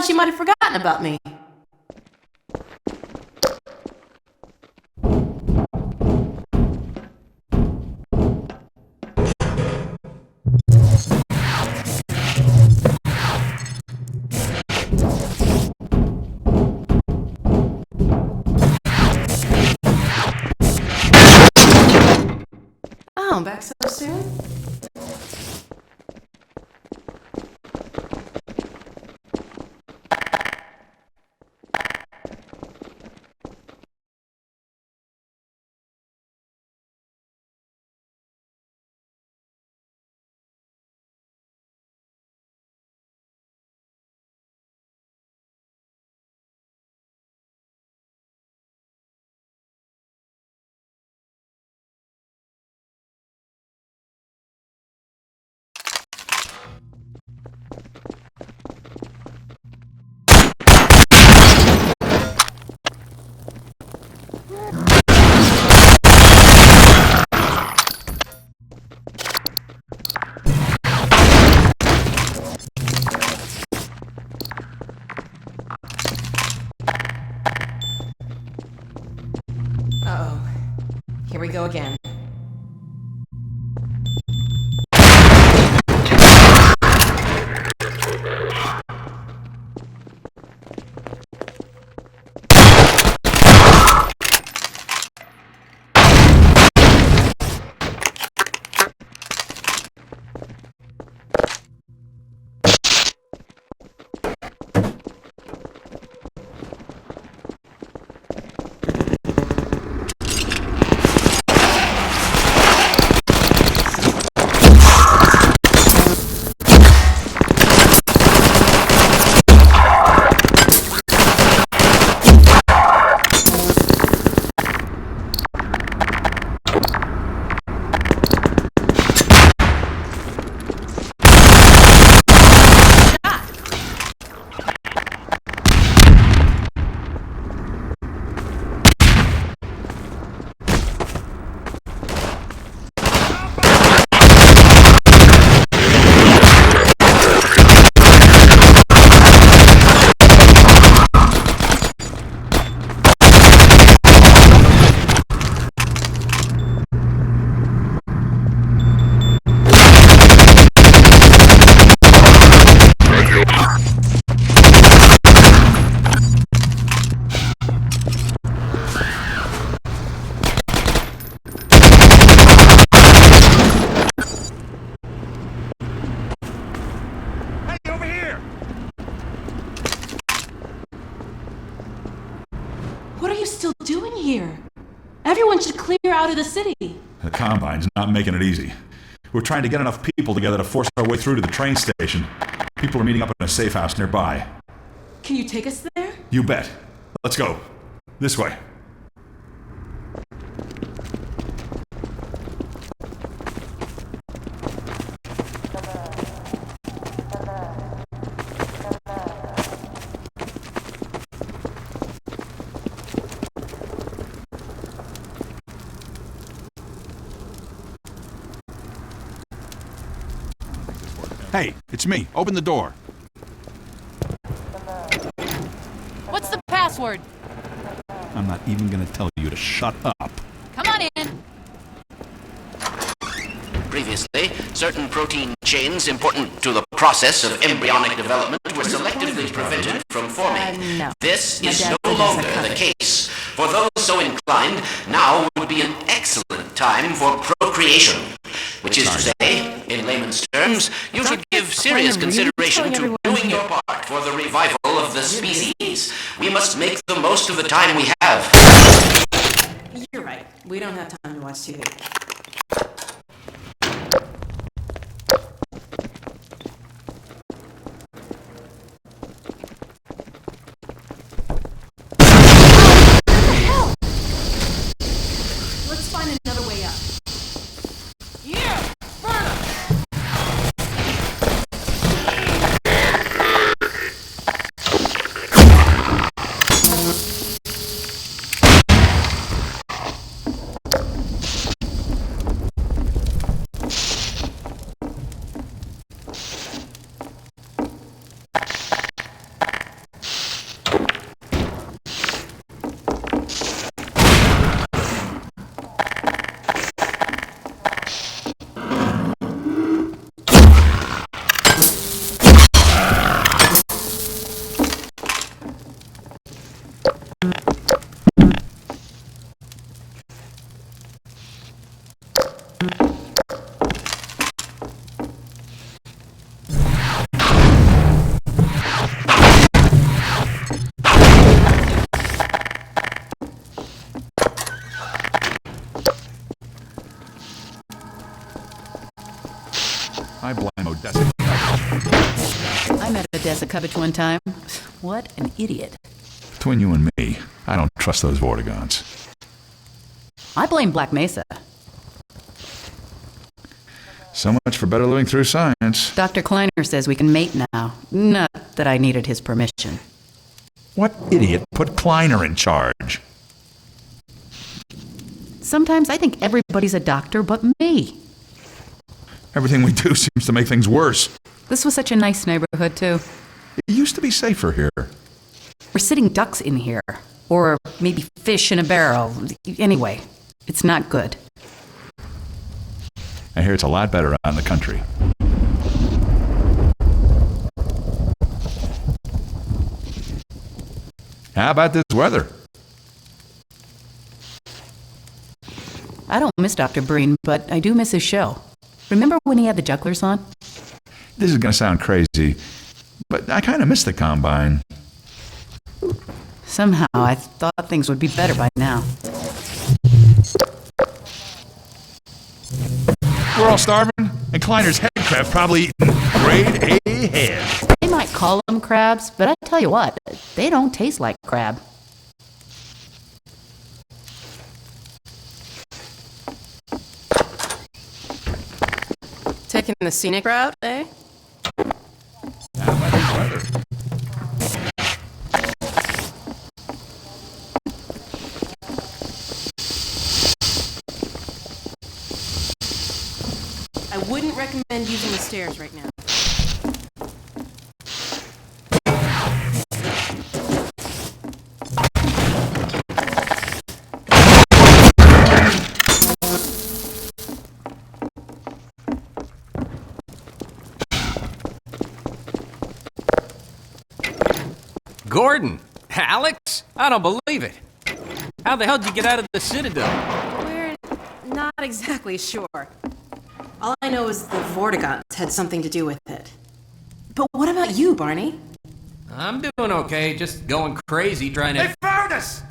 thought you might have forgotten about me. Oh, back so soon? Uh-oh. Here we go again. What are you still doing here? Everyone should clear out of the city. The Combine's not making it easy. We're trying to get enough people together to force our way through to the train station. People are meeting up in a safe house nearby. Can you take us there? You bet. Let's go. This way. Hey, it's me. Open the door. What's the password? I'm not even gonna tell you to shut up. Come on in. Previously, certain protein chains important to the process of embryonic development were selectively prevented from forming. No. This My is dad no did us a longer cover. the case. For those so inclined, now would be an excellent time for procreation. Which is to say, in layman's terms, you should give serious consideration to doing your part for the revival of the species. We must make the most of the time we have. You're right. We don't have time to watch TV. Let's find another way up. Yeah! Burn 'em! as a cup at one time. What an idiot. Between you and me, I don't trust those Vortigons. I blame Black Mesa. So much for better living through science. Dr. Kleiner says we can mate now. Not that I needed his permission. What idiot put Kleiner in charge? Sometimes I think everybody's a doctor but me. Everything we do seems to make things worse. This was such a nice neighborhood, too. It used to be safer here. We're sitting ducks in here. Or maybe fish in a barrel. Anyway, it's not good. I hear it's a lot better out in the country. How about this weather? I don't miss Dr. Breen, but I do miss his show. Remember when he had the jugglers on? This is going to sound crazy, but I kind of miss the Combine. Somehow, I thought things would be better by now. We're all starving, and Kleiner's head crab probably eating grade A head. They might call them crabs, but I tell you what, they don't taste like crab. Taking the scenic route, eh? How about this weather? I wouldn't recommend using the stairs right now. Gordon? Alex? I don't believe it. How the hell did you get out of the Citadel? We're not exactly sure. All I know is the Vortigons had something to do with it. But what about you, Barney? I'm doing okay, just going crazy trying to... They found us!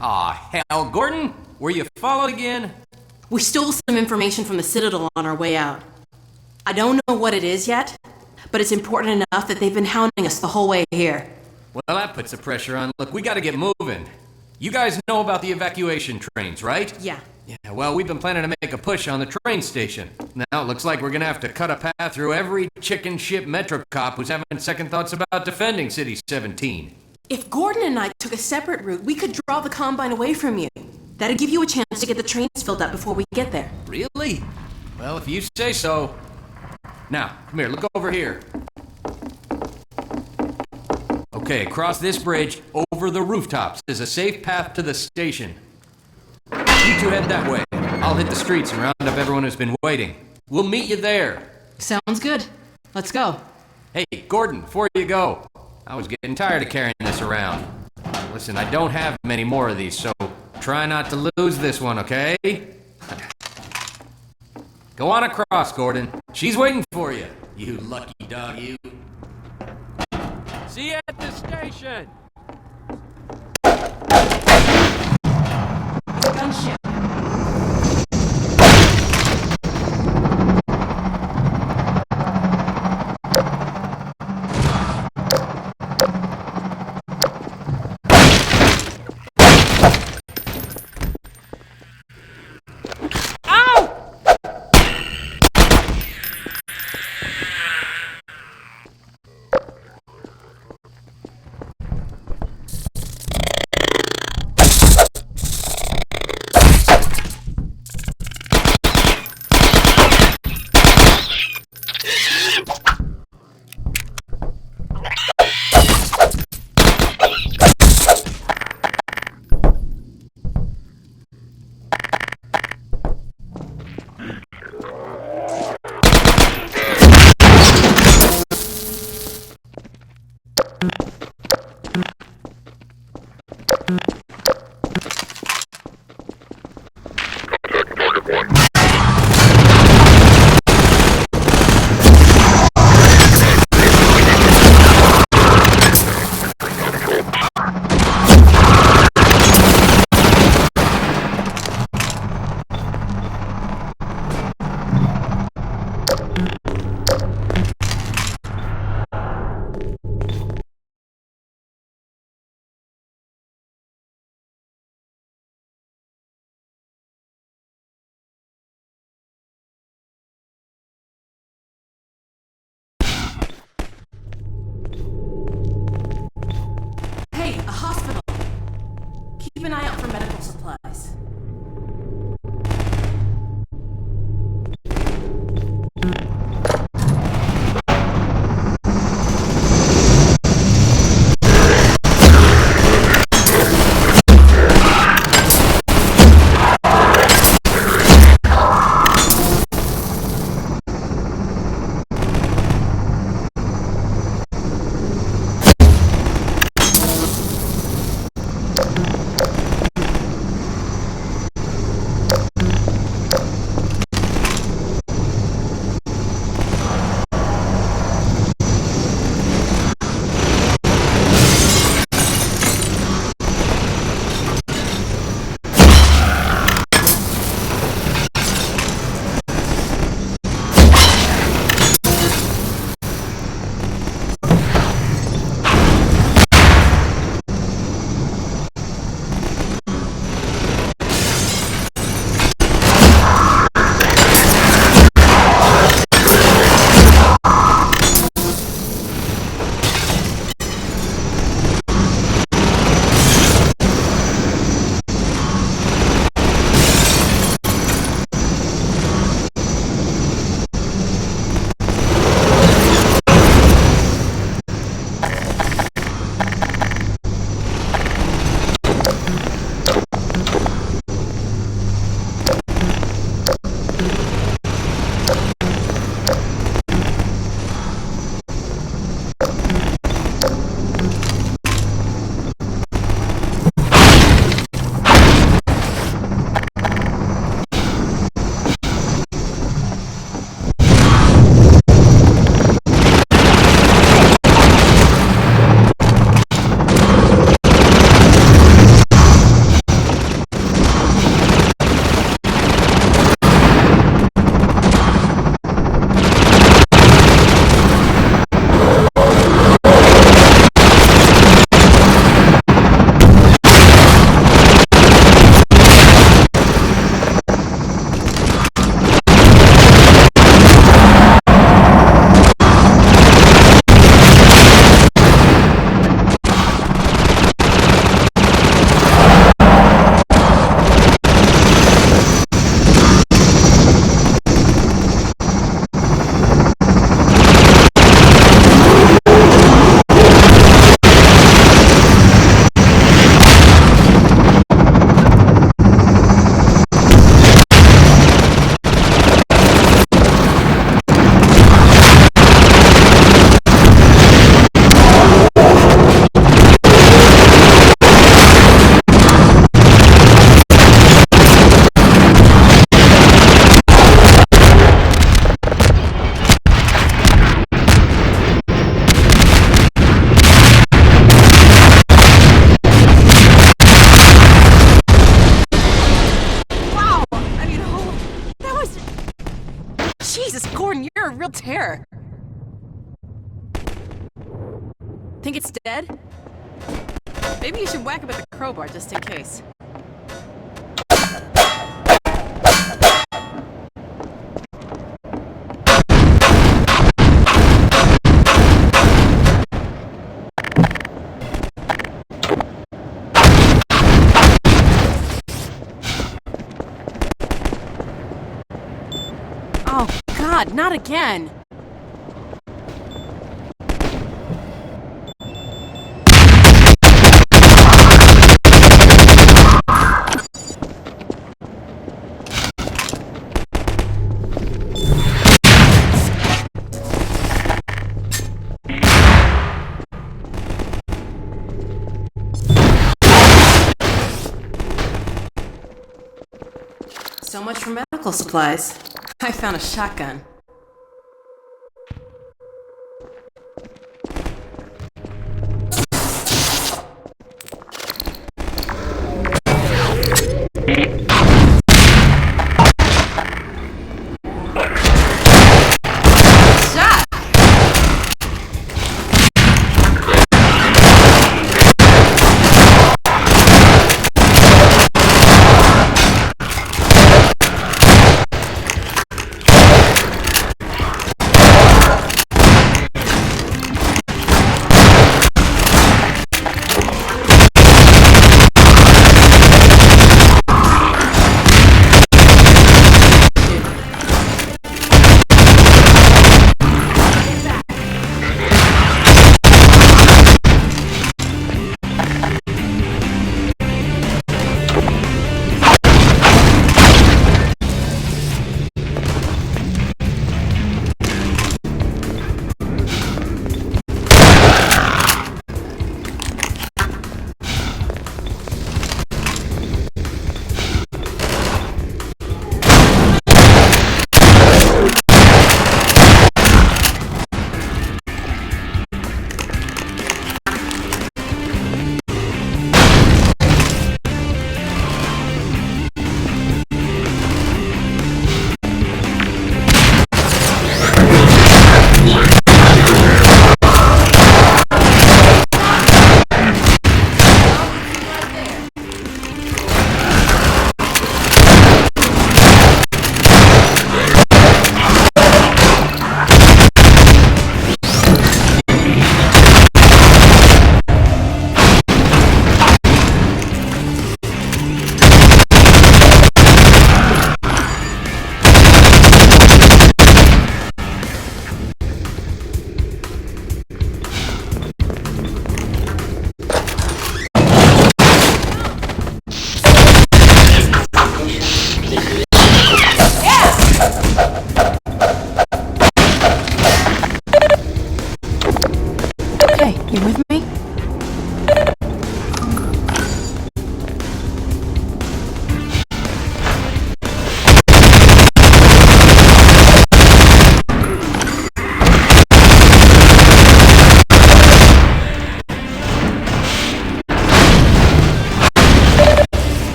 Aw, hell, Gordon? Were you followed again? We stole some information from the Citadel on our way out. I don't know what it is yet, but it's important enough that they've been hounding us the whole way here. Well, that puts the pressure on. Look, we gotta get moving. You guys know about the evacuation trains, right? Yeah. Yeah, well, we've been planning to make a push on the train station. Now it looks like we're gonna have to cut a path through every chicken ship metro cop who's having second thoughts about defending City 17. If Gordon and I took a separate route, we could draw the Combine away from you. That'd give you a chance to get the trains filled up before we get there. Really? Well, if you say so. Now, come here, look over here. Okay, across this bridge, over the rooftops, is a safe path to the station. You two head that way. I'll hit the streets and round up everyone who's been waiting. We'll meet you there. Sounds good. Let's go. Hey, Gordon, before you go, I was getting tired of carrying this around. Listen, I don't have many more of these, so try not to lose this one, okay? Go on across, Gordon. She's waiting for you. You lucky dog, you. See you at the station! Gunship. Think it's dead? Maybe you should whack it with a crowbar just in case. Oh, God, not again! So much for medical supplies. I found a shotgun.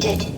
completed.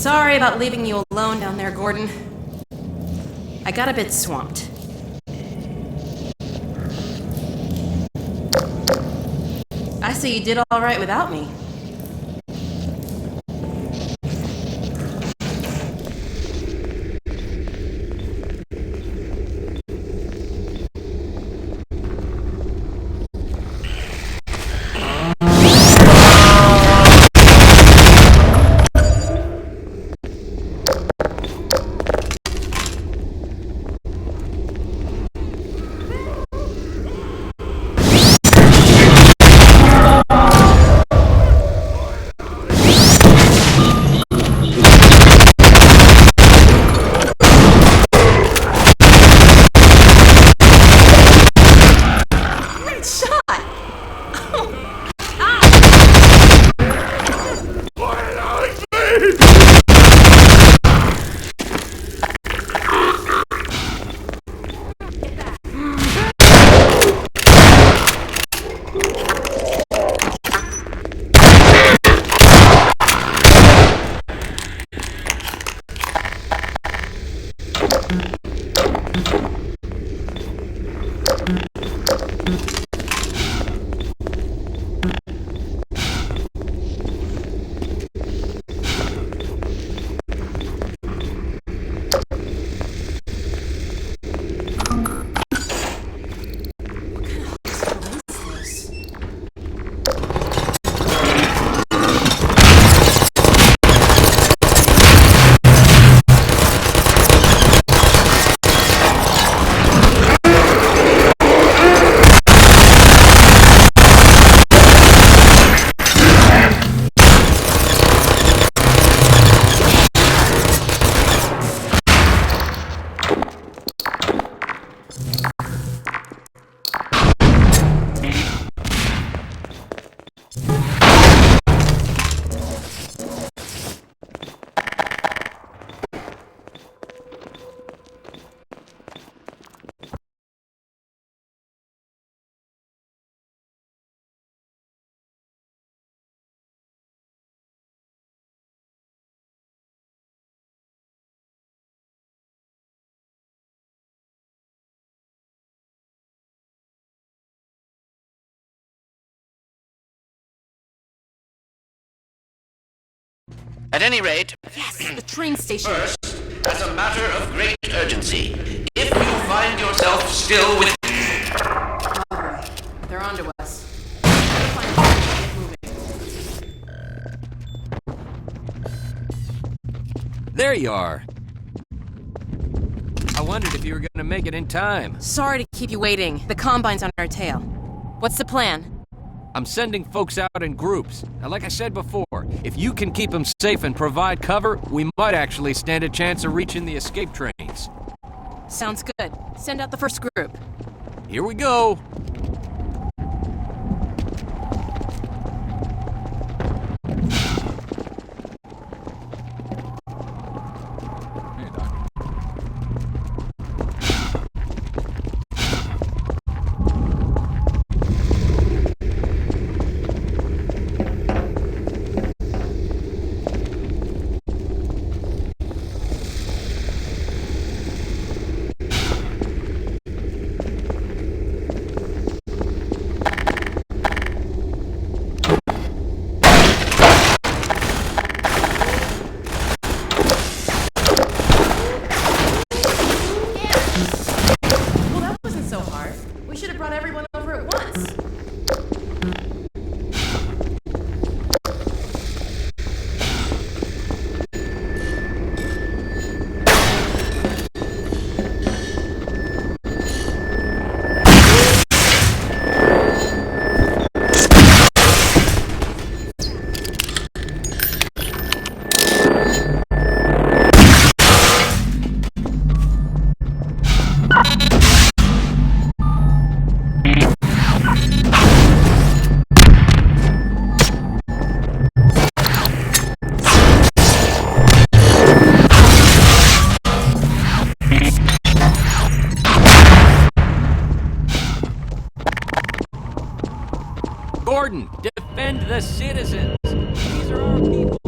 Sorry about leaving you alone down there, Gordon. I got a bit swamped. I see you did all right without me. At any rate, Yes, the train station. first, as a matter of great urgency, if you find yourself still with... Oh boy, they're onto us. Find a way to get moving. There you are. I wondered if you were going to make it in time. Sorry to keep you waiting. The Combine's on our tail. What's the plan? I'm sending folks out in groups. Now, like I said before, if you can keep them safe and provide cover, we might actually stand a chance of reaching the escape trains. Sounds good. Send out the first group. Here we go. Gordon, defend the citizens. These are our people.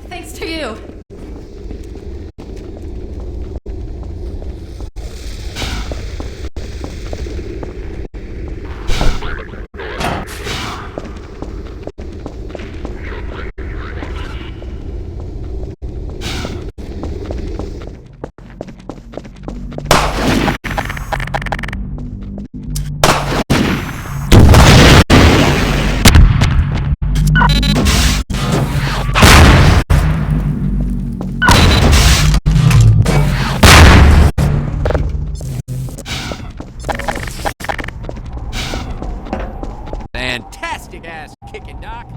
Thanks to you. Fantastic ass kicking, Doc.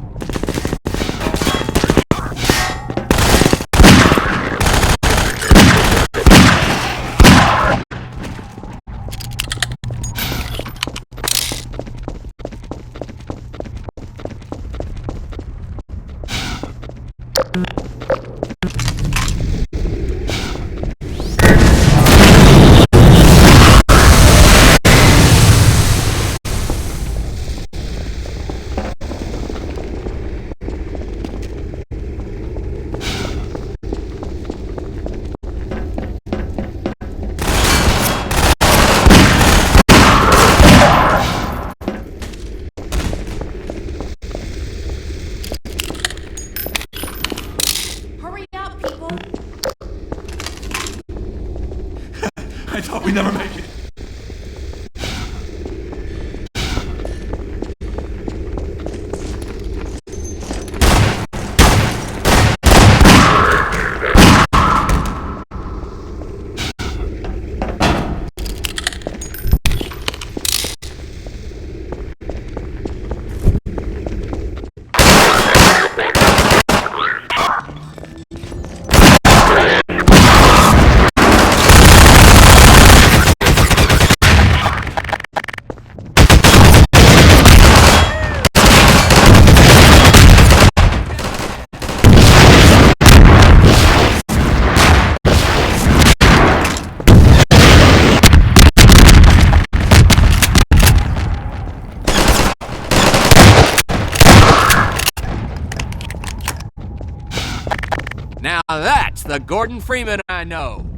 I thought we'd never make it. Now that's the Gordon Freeman I know.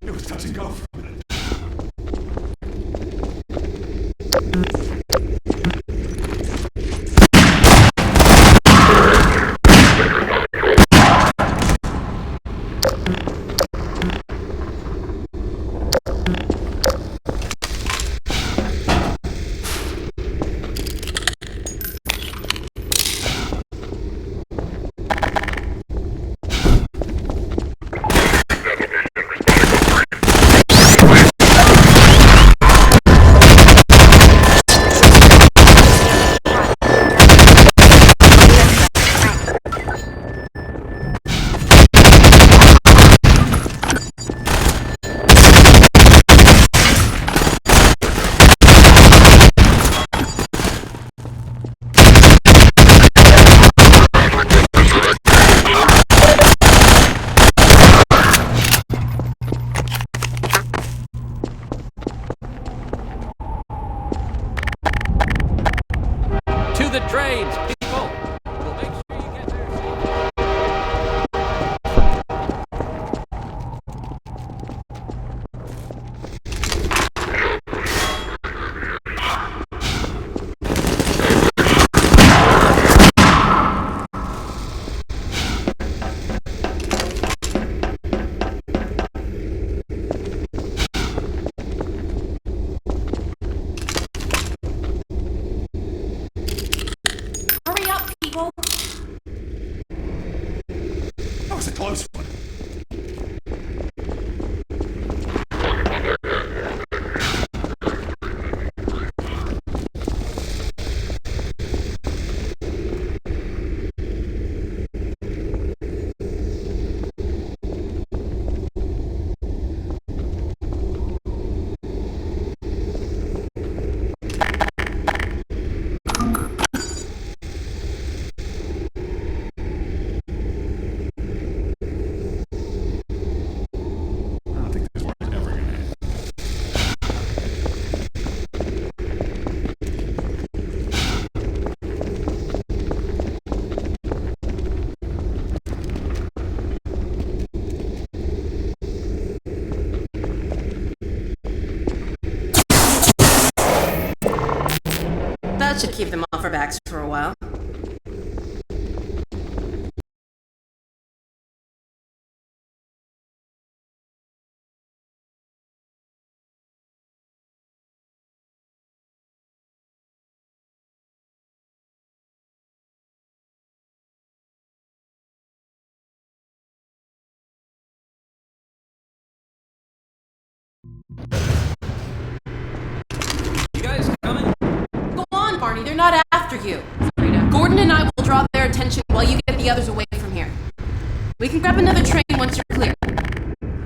It was touch and go. To the trains, people! We'll make sure you get there safe. Hurry up, people! That was a close one. I don't think this one's ever gonna end. That should keep them off our backs for a while. You guys coming? Go on, Barney, they're not after you. Gordon and I will draw their attention while you get the others away from here. We can grab another train once you're clear.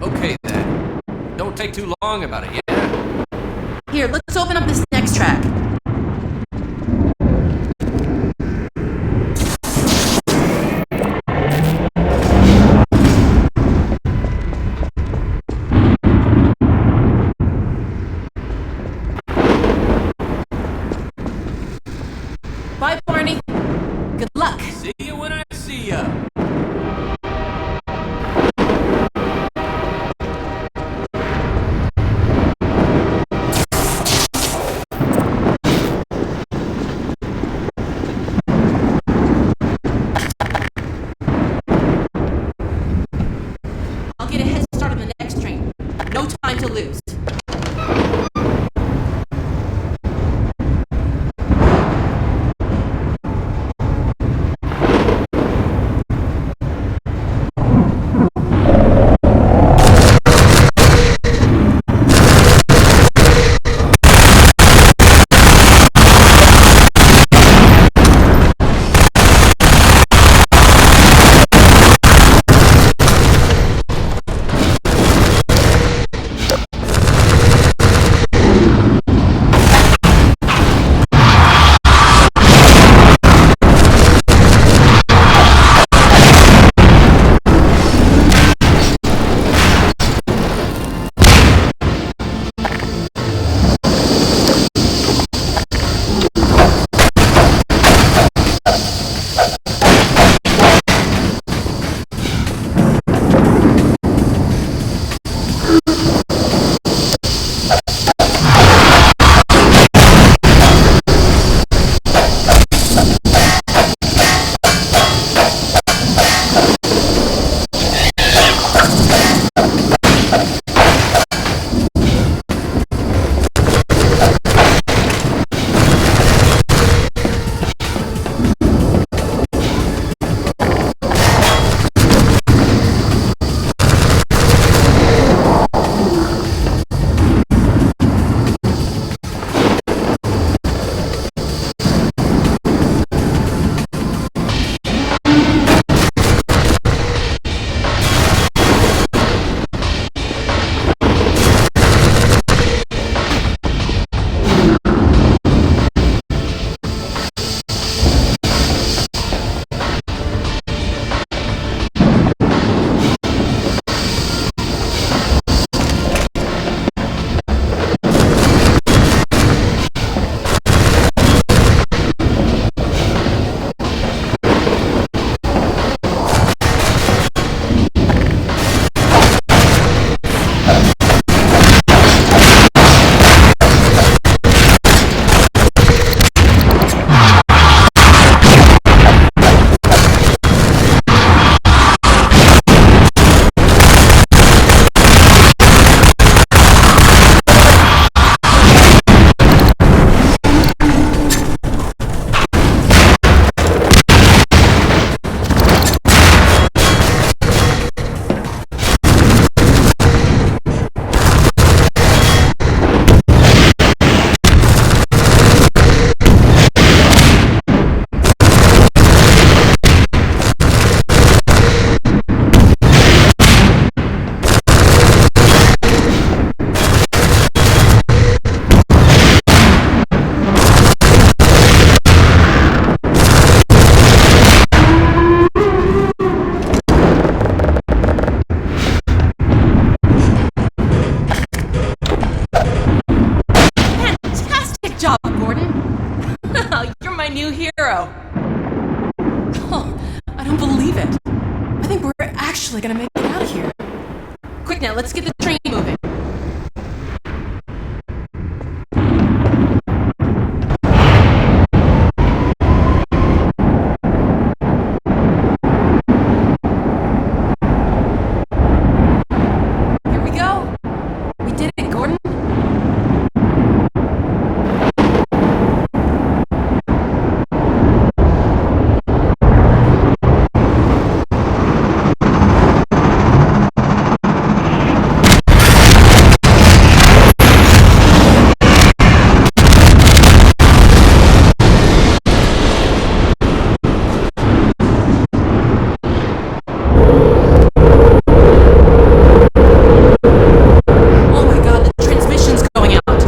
Okay then. Don't take too long about it, yeah? Here, let's open up this next track. Bye, Barney. Good luck. See you when I see ya. actually gonna make it out of here. Quick now, let's get the train moving. Here we go. We did it, Gordon. Oh my god, the transmission's going out.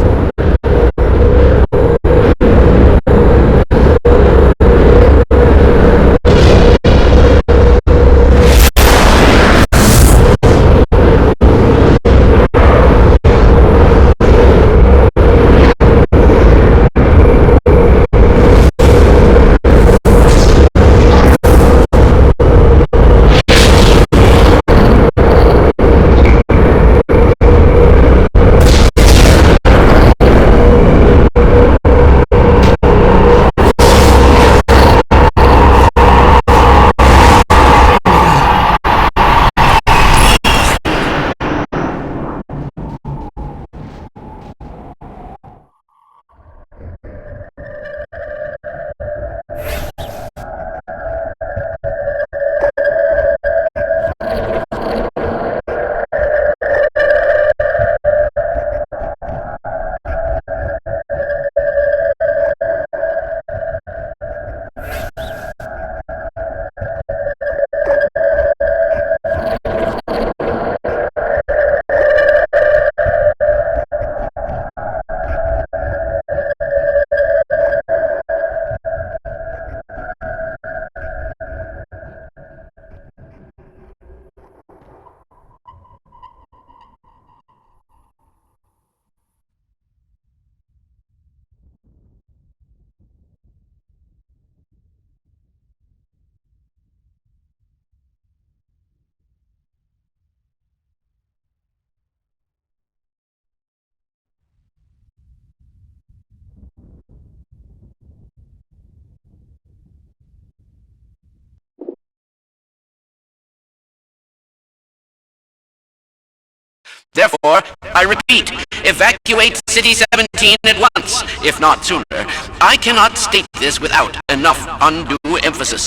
Therefore, I repeat, evacuate City 17 at once, if not sooner. I cannot state this without enough undue emphasis.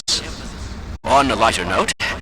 On a lighter note,